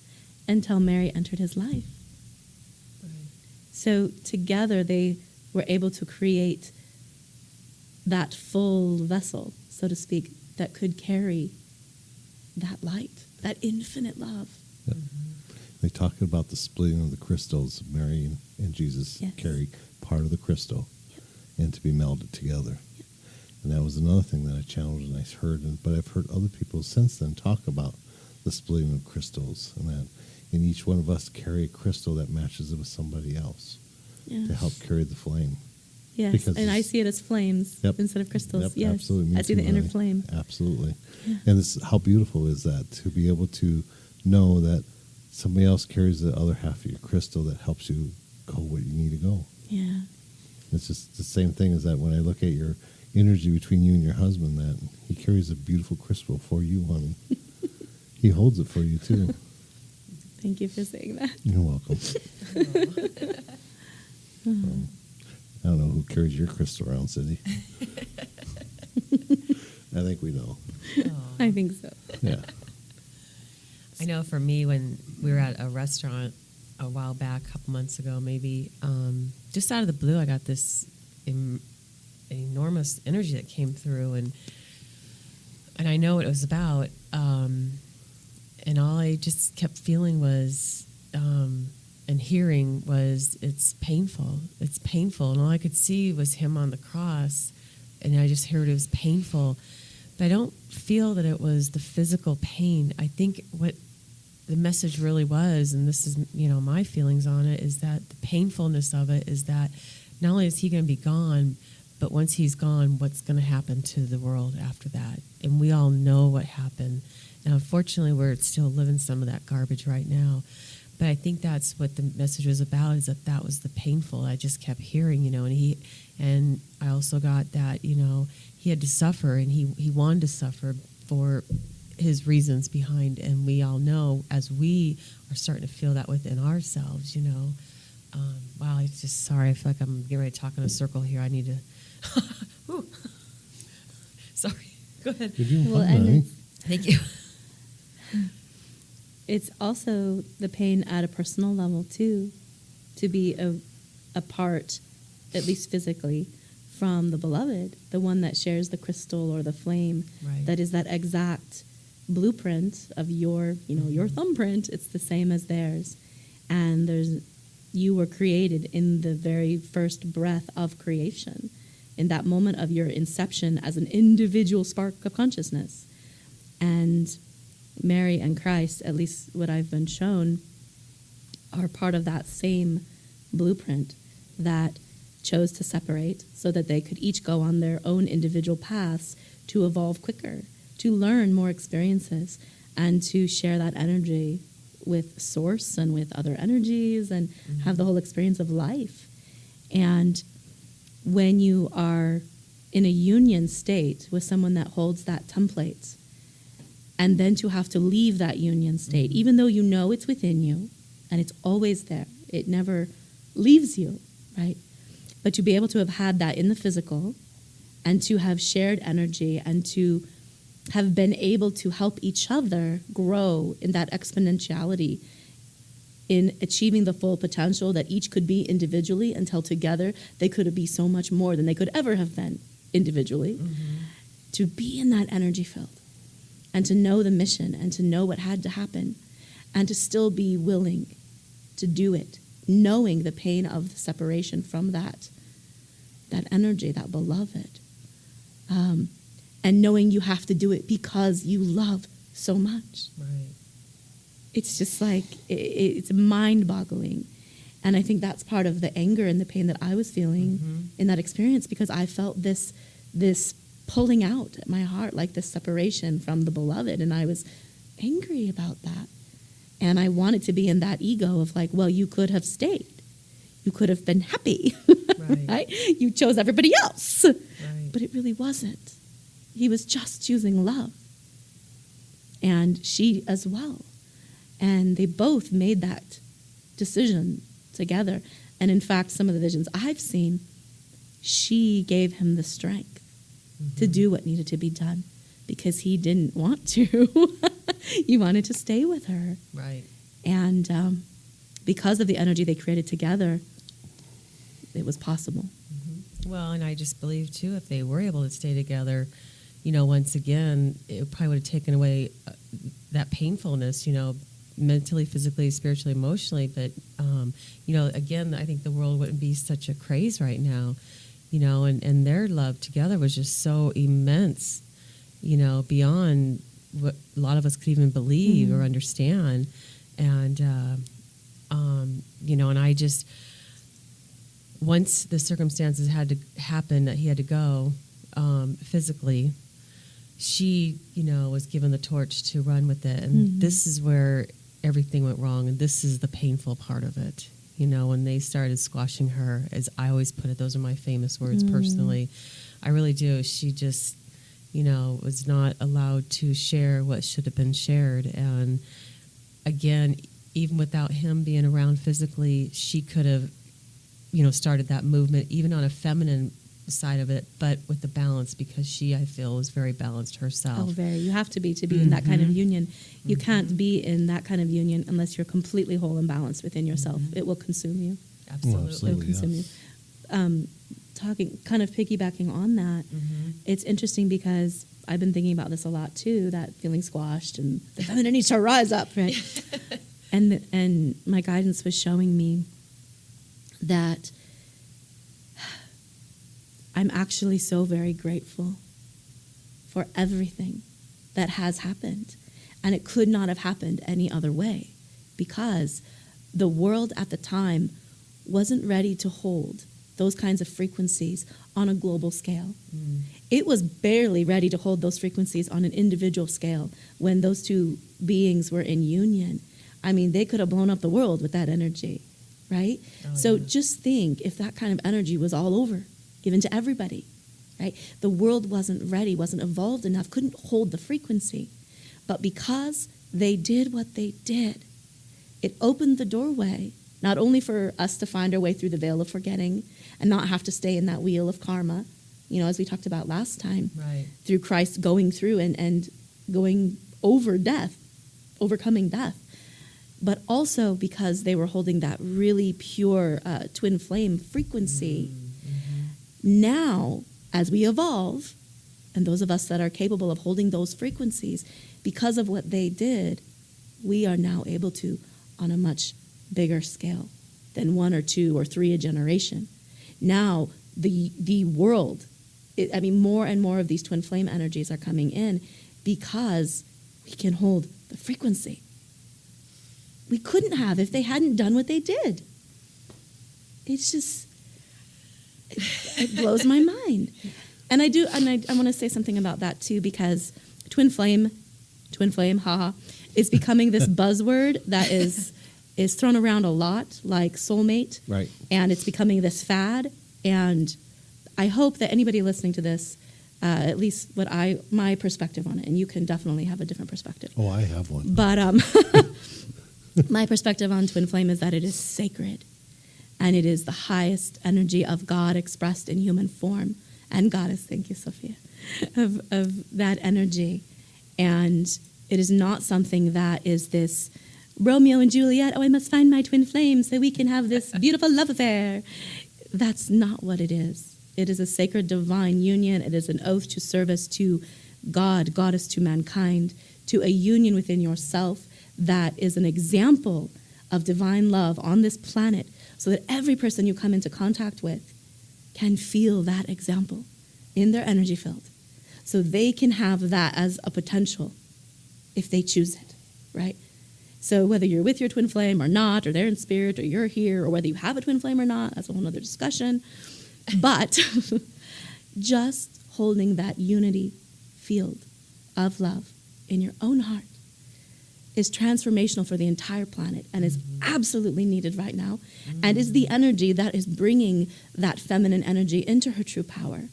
[SPEAKER 3] until Mary entered his life. So together they were able to create that full vessel, so to speak, that could carry that light, that infinite love.
[SPEAKER 1] Yep. They talk about the splitting of the crystals. Mary and Jesus
[SPEAKER 3] Yes.
[SPEAKER 1] carry part of the crystal,
[SPEAKER 3] Yep.
[SPEAKER 1] and to be melded together.
[SPEAKER 3] Yep.
[SPEAKER 1] And that was another thing that I challenged and I heard, but I've heard other people since then talk about the splitting of crystals, and that in each one of us carry a crystal that matches it with somebody else
[SPEAKER 3] Yeah.
[SPEAKER 1] to help carry the flame.
[SPEAKER 3] Yes,
[SPEAKER 1] Because
[SPEAKER 3] and I
[SPEAKER 1] it's-
[SPEAKER 3] see it as flames
[SPEAKER 1] Yep.
[SPEAKER 3] instead of crystals.
[SPEAKER 1] Yep,
[SPEAKER 3] Yes,
[SPEAKER 1] absolutely. Me
[SPEAKER 3] I see
[SPEAKER 1] too,
[SPEAKER 3] the inner
[SPEAKER 1] Mary.
[SPEAKER 3] flame.
[SPEAKER 1] Absolutely.
[SPEAKER 3] Yeah.
[SPEAKER 1] And this, how beautiful is that, to be able to know that somebody else carries the other half of your crystal that helps you go where you need to go.
[SPEAKER 3] Yeah,
[SPEAKER 1] It's just the same thing as that when I look at your energy between you and your husband, that he carries a beautiful crystal for you, honey. He holds it for you, too.
[SPEAKER 3] thank you for saying that.
[SPEAKER 1] You're welcome. I don't know who carries your crystal around, Cindy. I think we know.
[SPEAKER 3] I think so.
[SPEAKER 1] Yeah.
[SPEAKER 2] I know for me, when we were at a restaurant a while back, a couple months ago, maybe, just out of the blue, I got this enormous energy that came through, and I know what it was about, and all I just kept feeling was, and hearing was, it's painful, and all I could see was him on the cross, and I just heard it was painful, but I don't feel that it was the physical pain. I think what the message really was, and this is, my feelings on it, is that the painfulness of it is that not only is he going to be gone, but once he's gone, what's going to happen to the world after that? And we all know what happened. And unfortunately, we're still living some of that garbage right now. But I think that's what the message was about, is that was the painful. I just kept hearing, and I also got that, he had to suffer, and he wanted to suffer for his reasons behind, and we all know, as we are starting to feel that within ourselves, wow, it's just, sorry, I feel like I'm getting ready to talk in a circle here. I need to, Ooh. Sorry, go ahead.
[SPEAKER 1] You're doing
[SPEAKER 3] Well,
[SPEAKER 1] fine,
[SPEAKER 3] and
[SPEAKER 1] honey.
[SPEAKER 2] Thank you.
[SPEAKER 3] It's also the pain at a personal level too, to be apart, at least physically, from the beloved, the one that shares the crystal or the flame,
[SPEAKER 2] Right.
[SPEAKER 3] that is that exact blueprint of your thumbprint. It's the same as theirs, and you were created in the very first breath of creation, in that moment of your inception as an individual spark of consciousness. And Mary and Christ, at least what I've been shown, are part of that same blueprint that chose to separate so that they could each go on their own individual paths to evolve quicker, to learn more experiences, and to share that energy with Source and with other energies, and have the whole experience of life. And when you are in a union state with someone that holds that template, and then to have to leave that union state, even though you know it's within you and it's always there, it never leaves you, right? But to be able to have had that in the physical, and to have shared energy, and to have been able to help each other grow in that exponentiality in achieving the full potential that each could be individually, until together they could be so much more than they could ever have been individually. To be in that energy field and to know the mission and to know what had to happen and to still be willing to do it, knowing the pain of the separation from that energy, that beloved, and knowing you have to do it because you love so much.
[SPEAKER 2] Right.
[SPEAKER 3] It's just like, it's mind-boggling. And I think that's part of the anger and the pain that I was feeling in that experience, because I felt this pulling out at my heart, like this separation from the beloved, and I was angry about that. And I wanted to be in that ego of like, well, you could have stayed. You could have been happy, right? You chose everybody else.
[SPEAKER 2] Right.
[SPEAKER 3] But it really wasn't. He was just choosing love. And she as well. And they both made that decision together. And in fact, some of the visions I've seen, she gave him the strength to do what needed to be done, because he didn't want to. He wanted to stay with her.
[SPEAKER 2] Right.
[SPEAKER 3] And because of the energy they created together, it was possible.
[SPEAKER 2] Well, and I just believe, too, if they were able to stay together, you know, once again, it probably would have taken away that painfulness, you know, mentally, physically, spiritually, emotionally. But, you know, again, I think the world wouldn't be such a craze right now, you know, and their love together was just so immense, you know, beyond what a lot of us could even believe or understand. And, you know, and I just, once the circumstances had to happen that he had to go physically, she, you know, was given the torch to run with it. And this is where everything went wrong. And this is the painful part of it. You know, when they started squashing her, as I always put it, those are my famous words personally. I really do. She just, you know, was not allowed to share what should have been shared. And again, even without him being around physically, she could have, you know, started that movement, even on a feminine side of it, but with the balance, because she, I feel, is very balanced herself.
[SPEAKER 3] Oh, very. You have to be in that kind of union. You can't be in that kind of union unless you're completely whole and balanced within yourself. It will consume you.
[SPEAKER 2] Absolutely.
[SPEAKER 3] It will consume you. Kind of piggybacking on that, it's interesting because I've been thinking about this a lot too, that feeling squashed and the feminine needs to rise up, right? and my guidance was showing me that I'm actually so very grateful for everything that has happened. And it could not have happened any other way, because the world at the time wasn't ready to hold those kinds of frequencies on a global scale. It was barely ready to hold those frequencies on an individual scale when those two beings were in union. I mean, they could have blown up the world with that energy, right? So just think if that kind of energy was all over, given to everybody, right? The world wasn't ready, wasn't evolved enough, couldn't hold the frequency. But because they did what they did, it opened the doorway, not only for us to find our way through the veil of forgetting and not have to stay in that wheel of karma, you know, as we talked about last time, through Christ going through and going over death, overcoming death, but also because they were holding that really pure twin flame frequency. Now, as we evolve, and those of us that are capable of holding those frequencies, because of what they did, we are now able to, on a much bigger scale than 1 or 2 or 3 a generation. Now, the world, more and more of these twin flame energies are coming in because we can hold the frequency. We couldn't have if they hadn't done what they did. It's just, it blows my mind. And I want to say something about that too, because twin flame, haha, is becoming this buzzword that is thrown around a lot, like soulmate.
[SPEAKER 1] Right.
[SPEAKER 3] And it's becoming this fad. And I hope that anybody listening to this, at least my perspective on it, and you can definitely have a different perspective.
[SPEAKER 1] Oh, I have one.
[SPEAKER 3] But my perspective on twin flame is that it is sacred. And it is the highest energy of God expressed in human form. And goddess, thank you, Sophia, of that energy. And it is not something that is this Romeo and Juliet, oh, I must find my twin flame so we can have this beautiful love affair. That's not what it is. It is a sacred divine union. It is an oath to service to God, goddess to mankind, to a union within yourself that is an example of divine love on this planet, so that every person you come into contact with can feel that example in their energy field. So they can have that as a potential if they choose it, right? So whether you're with your twin flame or not, or they're in spirit, or you're here, or whether you have a twin flame or not, that's a whole other discussion. But just holding that unity field of love in your own heart is transformational for the entire planet, and is absolutely needed right now, and is the energy that is bringing that feminine energy into her true power.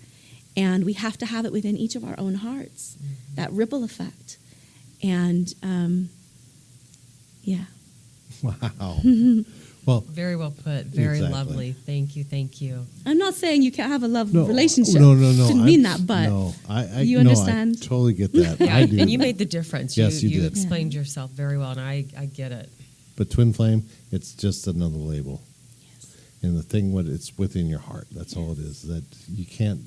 [SPEAKER 3] And we have to have it within each of our own hearts, that ripple effect. And yeah.
[SPEAKER 1] Wow. Well,
[SPEAKER 2] Very well put. Very
[SPEAKER 1] Exactly.
[SPEAKER 2] lovely. Thank you. Thank you.
[SPEAKER 3] I'm not saying you can't have a love
[SPEAKER 1] no,
[SPEAKER 3] relationship.
[SPEAKER 1] No.
[SPEAKER 3] Didn't mean that, but
[SPEAKER 1] no,
[SPEAKER 3] you
[SPEAKER 1] no,
[SPEAKER 3] understand?
[SPEAKER 1] I totally get that.
[SPEAKER 2] Yeah,
[SPEAKER 1] I do.
[SPEAKER 2] and you made the difference.
[SPEAKER 1] Yes, you did.
[SPEAKER 2] explained yourself very well, and I get it.
[SPEAKER 1] But twin flame, it's just another label.
[SPEAKER 3] Yes.
[SPEAKER 1] And the thing, what it's within your heart. That's all it is. That you can't.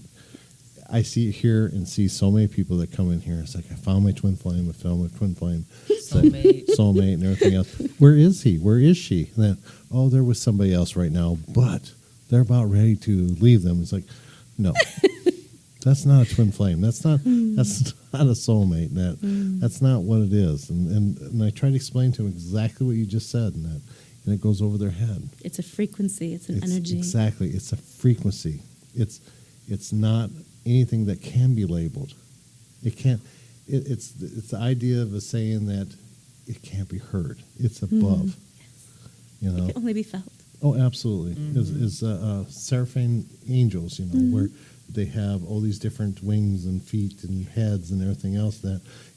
[SPEAKER 1] I see here and see so many people that come in here. It's like, I found my twin flame. I found my twin flame.
[SPEAKER 2] Soulmate.
[SPEAKER 1] Soulmate and everything else. Where is he? Where is she? And then, oh, they're with somebody else right now, but they're about ready to leave them. It's like, no, that's not a twin flame. That's not a soulmate. That's not what it is. And I try to explain to them exactly what you just said, and it goes over their head.
[SPEAKER 3] It's a frequency. It's an energy.
[SPEAKER 1] Exactly. It's a frequency. It's not anything that can be labeled. It can't. It's the idea of a saying that it can't be heard. It's above. You know.
[SPEAKER 3] It can only be felt.
[SPEAKER 1] Oh, absolutely. Is seraphim angels, where they have all these different wings and feet and heads and everything else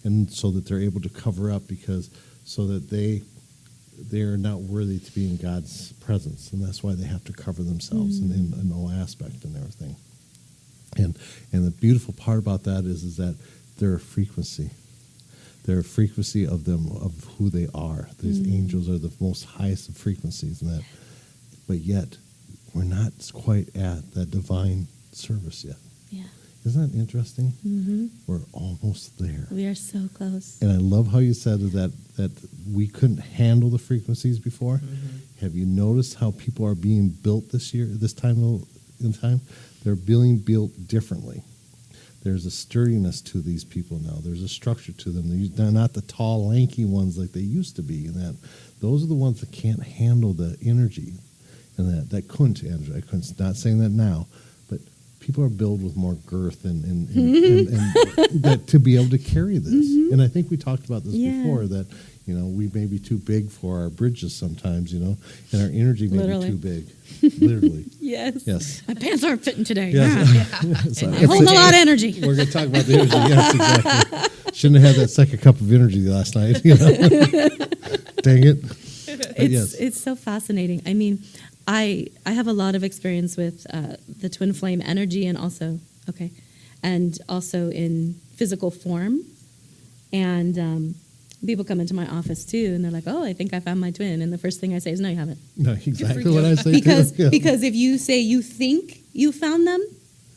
[SPEAKER 1] and so that they're able to cover up so that they're not worthy to be in God's presence, and that's why they have to cover themselves in all aspect and everything. And the beautiful part about that is that they're a frequency. They're a frequency of who they are. These angels are the most highest of frequencies, and that. But yet, we're not quite at that divine service yet.
[SPEAKER 3] Yeah.
[SPEAKER 1] Isn't that interesting?
[SPEAKER 3] Mm-hmm.
[SPEAKER 1] We're almost there.
[SPEAKER 3] We are so close.
[SPEAKER 1] And I love how you said that we couldn't handle the frequencies before. Have you noticed how people are being built this time in time? They're being built differently. There's a sturdiness to these people now. There's a structure to them. They're not the tall, lanky ones like they used to be. And those are the ones that can't handle the energy, and that couldn't. Andrew, I couldn't. Not saying that now, but people are built with more girth and that to be able to carry this. And I think we talked about this before, that we may be too big for our bridges sometimes, and our energy may
[SPEAKER 3] Literally.
[SPEAKER 1] be too big. Literally.
[SPEAKER 3] Yes. My pants aren't fitting today.
[SPEAKER 1] Yes. So
[SPEAKER 3] I'm holding a lot of energy.
[SPEAKER 1] we're going to talk about the energy. Yes, exactly. Shouldn't have had that second cup of energy last night. Dang it. But yes.
[SPEAKER 3] It's so fascinating. I mean, I have a lot of experience with the twin flame energy, and also in physical form. And people come into my office too, and they're like, "Oh, I think I found my twin." And the first thing I say is, "No, you haven't."
[SPEAKER 1] No, exactly what I say
[SPEAKER 3] because
[SPEAKER 1] too. Yeah.
[SPEAKER 3] because if you say you think you found them,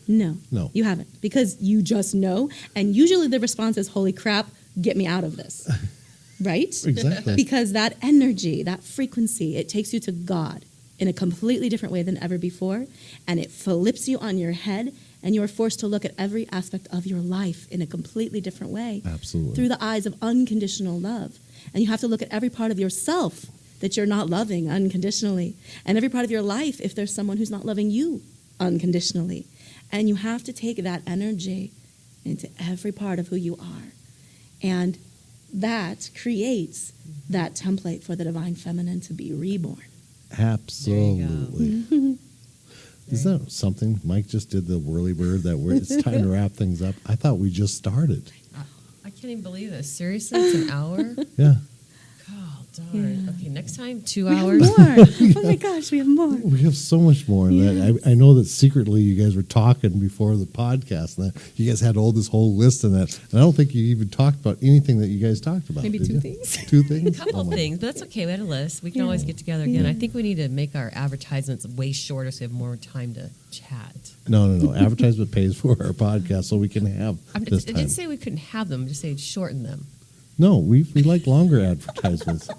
[SPEAKER 3] no, you haven't, because you just know. And usually the response is, "Holy crap, get me out of this." Right?
[SPEAKER 1] Exactly.
[SPEAKER 3] Because that energy, that frequency, it takes you to God in a completely different way than ever before, and it flips you on your head, and you're forced to look at every aspect of your life in a completely different way.
[SPEAKER 1] Absolutely.
[SPEAKER 3] Through the eyes of unconditional love. And you have to look at every part of yourself that you're not loving unconditionally, and every part of your life if there's someone who's not loving you unconditionally. And you have to take that energy into every part of who you are. And that creates that template for the divine feminine to be reborn.
[SPEAKER 1] Absolutely. Is that something? Mike just did the whirly bird it's time to wrap things up. I thought we just started.
[SPEAKER 2] I can't even believe this. Seriously, it's an hour?
[SPEAKER 1] Yeah.
[SPEAKER 2] Darn.
[SPEAKER 3] Yeah.
[SPEAKER 2] Okay, next time, 2
[SPEAKER 3] We have
[SPEAKER 2] hours.
[SPEAKER 3] more. Oh my gosh, we have more.
[SPEAKER 1] We have so much more. That I know that secretly you guys were talking before the podcast, and that you guys had all this whole list and that. And I don't think you even talked about anything that you guys talked about.
[SPEAKER 3] Maybe
[SPEAKER 1] did
[SPEAKER 3] 2
[SPEAKER 1] you?
[SPEAKER 3] things.
[SPEAKER 1] 2 things.
[SPEAKER 2] A couple
[SPEAKER 1] Oh, my-
[SPEAKER 2] things, but that's okay. We had a list. We can
[SPEAKER 3] Yeah.
[SPEAKER 2] always get together again.
[SPEAKER 3] Yeah.
[SPEAKER 2] I think we need to make our advertisements way shorter so we have more time to chat.
[SPEAKER 1] No. Advertisement pays for our podcast, so we can have
[SPEAKER 2] I
[SPEAKER 1] this
[SPEAKER 2] didn't
[SPEAKER 1] time.
[SPEAKER 2] say we couldn't have them. Just say shorten them.
[SPEAKER 1] No, we like longer advertisements.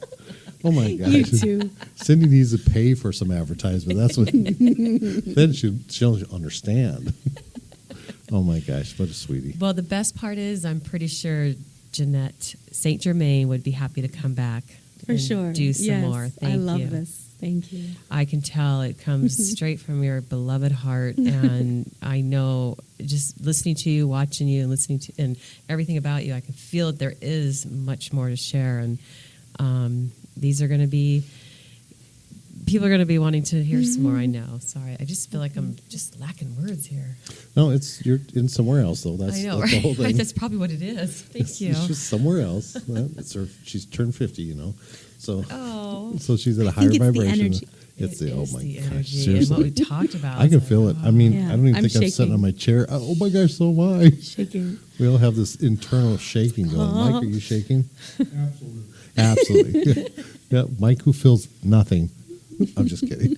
[SPEAKER 1] Oh my gosh.
[SPEAKER 3] You too.
[SPEAKER 1] Cindy needs to pay for some advertisement. That's what. Then she'll understand. Oh my gosh, what a sweetie.
[SPEAKER 2] Well, the best part is I'm pretty sure Jeanette St. Germain would be happy to come back
[SPEAKER 3] For
[SPEAKER 2] and
[SPEAKER 3] sure.
[SPEAKER 2] do some
[SPEAKER 3] Yes,
[SPEAKER 2] more. Thank
[SPEAKER 3] I
[SPEAKER 2] you.
[SPEAKER 3] love this. Thank you.
[SPEAKER 2] I can tell it comes straight from your beloved heart, and I know just listening to you, watching you, and listening to and everything about you, I can feel that there is much more to share, and these are going to be people are going to be wanting to hear some more. I know. Sorry, I just feel like I'm just lacking words here.
[SPEAKER 1] No, you're in somewhere else though. That's,
[SPEAKER 2] I know,
[SPEAKER 1] that's the whole
[SPEAKER 2] right?
[SPEAKER 1] thing.
[SPEAKER 2] That's probably what it is. Thank you.
[SPEAKER 1] It's just somewhere else. Well, she's turned 50, So
[SPEAKER 2] Oh,
[SPEAKER 1] so she's at a
[SPEAKER 3] I
[SPEAKER 1] higher
[SPEAKER 3] think it's the
[SPEAKER 1] vibration.
[SPEAKER 3] energy.
[SPEAKER 1] It's
[SPEAKER 2] it
[SPEAKER 1] oh
[SPEAKER 2] is
[SPEAKER 1] my
[SPEAKER 2] the
[SPEAKER 1] gosh,
[SPEAKER 2] energy and
[SPEAKER 1] seriously.
[SPEAKER 2] what we talked about.
[SPEAKER 1] I can
[SPEAKER 2] It's
[SPEAKER 1] feel
[SPEAKER 2] like,
[SPEAKER 1] it. I mean,
[SPEAKER 3] Yeah,
[SPEAKER 1] I don't even
[SPEAKER 3] I'm
[SPEAKER 1] think I'm sitting
[SPEAKER 3] shaking.
[SPEAKER 1] on my chair. Oh my gosh, so am I.
[SPEAKER 3] Shaking.
[SPEAKER 1] We all have this internal shaking going. Mike, are you shaking?
[SPEAKER 4] Absolutely.
[SPEAKER 1] Absolutely. Yeah, Mike, who feels nothing. I'm just kidding.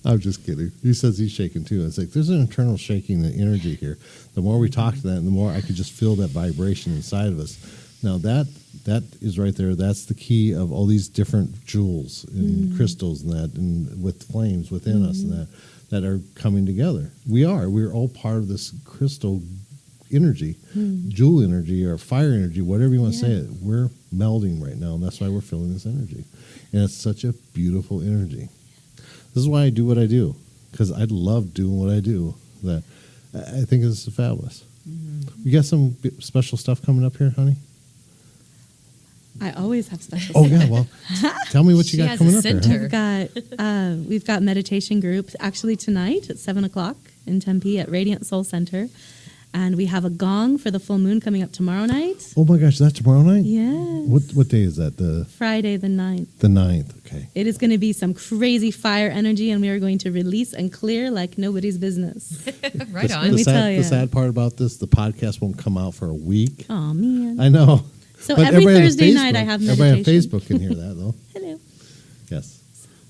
[SPEAKER 1] I'm just kidding. He says he's shaking too. It's like there's an internal shaking, the energy here. The more we talk to that, the more I could just feel that vibration inside of us. Now that is right there. That's the key of all these different jewels and crystals and that, and with flames within us and that are coming together. We're all part of this crystal energy, jewel energy or fire energy, whatever you want to say it. We're melding right now, and that's why we're feeling this energy. And it's such a beautiful energy. This is why I do what I do, because I love doing what I do. That I think this is fabulous. You got some special stuff coming up here, honey?
[SPEAKER 3] I always have special.
[SPEAKER 1] Oh yeah, well, tell me what you
[SPEAKER 2] She
[SPEAKER 1] got
[SPEAKER 2] has
[SPEAKER 1] coming
[SPEAKER 2] a
[SPEAKER 1] up here.
[SPEAKER 2] center.
[SPEAKER 3] We've got meditation groups actually tonight at 7:00 in Tempe at Radiant Soul Center, and we have a gong for the full moon coming up tomorrow night.
[SPEAKER 1] Oh my gosh, that's tomorrow night?
[SPEAKER 3] Yes.
[SPEAKER 1] What day is that? The
[SPEAKER 3] Friday the 9th.
[SPEAKER 1] 9th. Okay.
[SPEAKER 3] It is going to be some crazy fire energy, and we are going to release and clear like nobody's business.
[SPEAKER 2] right
[SPEAKER 1] The-
[SPEAKER 2] on.
[SPEAKER 3] Let me tell
[SPEAKER 1] The
[SPEAKER 3] ya.
[SPEAKER 1] sad part about this, the podcast won't come out for a week.
[SPEAKER 3] Oh man!
[SPEAKER 1] I know.
[SPEAKER 3] So
[SPEAKER 1] But
[SPEAKER 3] every
[SPEAKER 1] everybody on
[SPEAKER 3] Thursday night I
[SPEAKER 1] Facebook-
[SPEAKER 3] have
[SPEAKER 1] Everybody on
[SPEAKER 3] meditation.
[SPEAKER 1] Facebook can hear that though.
[SPEAKER 3] Hello.
[SPEAKER 1] Yes.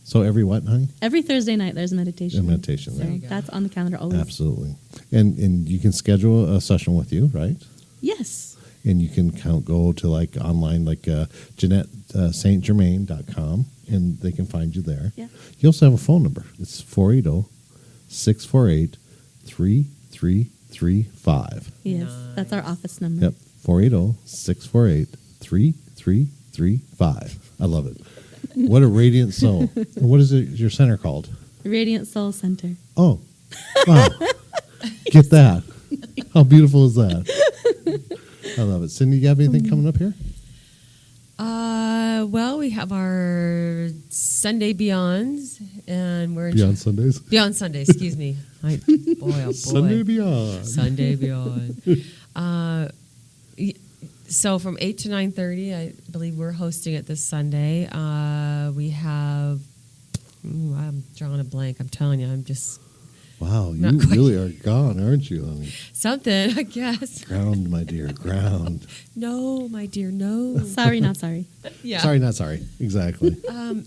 [SPEAKER 1] So every what, honey?
[SPEAKER 3] Every Thursday night there's meditation.
[SPEAKER 1] And meditation,
[SPEAKER 3] So
[SPEAKER 1] there
[SPEAKER 2] you go.
[SPEAKER 3] that's on the calendar always.
[SPEAKER 1] Absolutely. And you can schedule a session with you, right?
[SPEAKER 3] Yes.
[SPEAKER 1] And you can go to like online, like Jeanette stgermain.com, and they can find you there.
[SPEAKER 3] Yeah.
[SPEAKER 1] You also have a phone number. It's 480-648-3335.
[SPEAKER 3] Yes. That's our
[SPEAKER 2] Nice.
[SPEAKER 3] office number.
[SPEAKER 1] Yep, 480-648-3335. I love it. What a radiant soul. And what is your center called?
[SPEAKER 3] Radiant Soul Center.
[SPEAKER 1] Oh, wow. Get that. How beautiful is that? I love it. Cindy, you have anything coming up here?
[SPEAKER 2] Well, we have our Sunday Beyonds, and we're in
[SPEAKER 1] Beyond Sundays?
[SPEAKER 2] Beyond Sunday. Excuse me. Boy, oh boy.
[SPEAKER 1] Sunday Beyond.
[SPEAKER 2] Sunday Beyond. So from 8 to 9:30, I believe we're hosting it this Sunday. We have. I'm drawing a blank. I'm telling you, I'm just
[SPEAKER 1] Wow, you
[SPEAKER 2] Not quite.
[SPEAKER 1] really are gone, aren't you, honey?
[SPEAKER 2] something. I guess.
[SPEAKER 1] Ground, my dear, ground.
[SPEAKER 2] No, my dear, no.
[SPEAKER 3] Sorry, not sorry.
[SPEAKER 2] Yeah.
[SPEAKER 1] Sorry, not sorry. Exactly.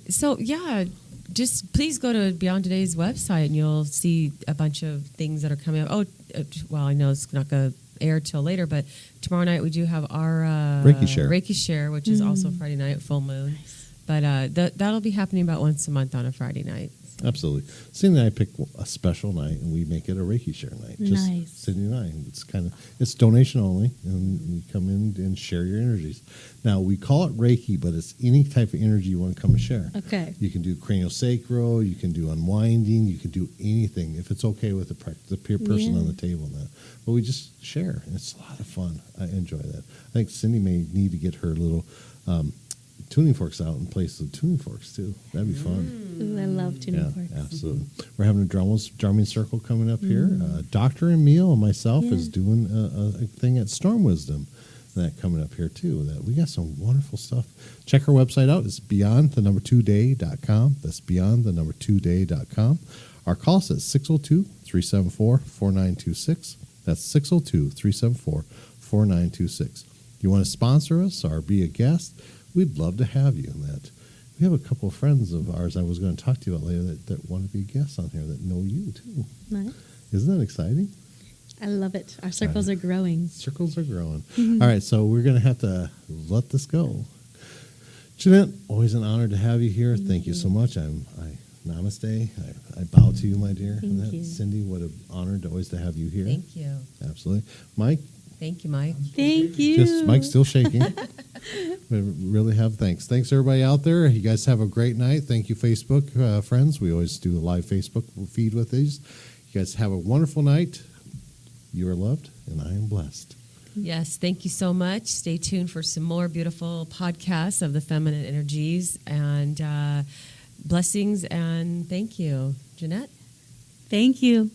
[SPEAKER 2] So yeah, just please go to Beyond Today's website and you'll see a bunch of things that are coming up. Oh, well, I know it's not going to air till later, but tomorrow night we do have our
[SPEAKER 1] Reiki Share.
[SPEAKER 2] which is also Friday night, full moon. But that'll be happening about once a month on a Friday night.
[SPEAKER 1] Absolutely. Cindy and I pick a special night, and we make it a Reiki Share night. Just
[SPEAKER 3] Nice.
[SPEAKER 1] Cindy and I. It's donation only, and you come in and share your energies. Now, we call it Reiki, but it's any type of energy you want to come and share.
[SPEAKER 3] Okay.
[SPEAKER 1] You can do craniosacral, you can do unwinding, you can do anything if it's okay with the peer person
[SPEAKER 3] Yeah.
[SPEAKER 1] on the table. Now, but we just share, and it's a lot of fun. I enjoy that. I think Cindy may need to get her little tuning forks out and play some tuning forks too. That'd be fun.
[SPEAKER 3] Ooh, I love tuning forks.
[SPEAKER 1] Absolutely. We're having a drumming circle coming up here. Dr. Emil and myself
[SPEAKER 3] Yeah.
[SPEAKER 1] is doing a thing at Storm Wisdom that coming up here too. That we got some wonderful stuff. Check our website out. It's beyond2day.com. That's beyond2day.com. Our call says 602-374-4926. That's 602-374-4926. You want to sponsor us or be a guest? We'd love to have you. That we have a couple of friends of ours I was going to talk to you about later that want to be guests on here that know you too.
[SPEAKER 3] Nice.
[SPEAKER 1] Isn't that exciting?
[SPEAKER 3] I love it. Our circles are growing.
[SPEAKER 1] Circles are growing. All right, so we're going to have to let this go. Jeanette, always an honor to have you here. Thank you so much. Namaste. I bow to you, my dear.
[SPEAKER 3] Thank you.
[SPEAKER 1] Cindy, what an honor to have you here.
[SPEAKER 2] Thank you.
[SPEAKER 1] Absolutely. Mike?
[SPEAKER 2] Thank you, Mike.
[SPEAKER 3] Thank you.
[SPEAKER 1] Mike's still shaking. We really have thanks. Thanks, everybody out there. You guys have a great night. Thank you, Facebook friends. We always do a live Facebook feed with these. You guys have a wonderful night. You are loved, and I am blessed.
[SPEAKER 2] Yes, thank you so much. Stay tuned for some more beautiful podcasts of the feminine energies and blessings, and thank you. Jeanette?
[SPEAKER 3] Thank you.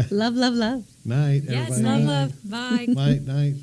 [SPEAKER 3] Love, love, love.
[SPEAKER 1] Night,
[SPEAKER 2] Yes,
[SPEAKER 1] everybody.
[SPEAKER 2] love. Bye.
[SPEAKER 1] Night, night.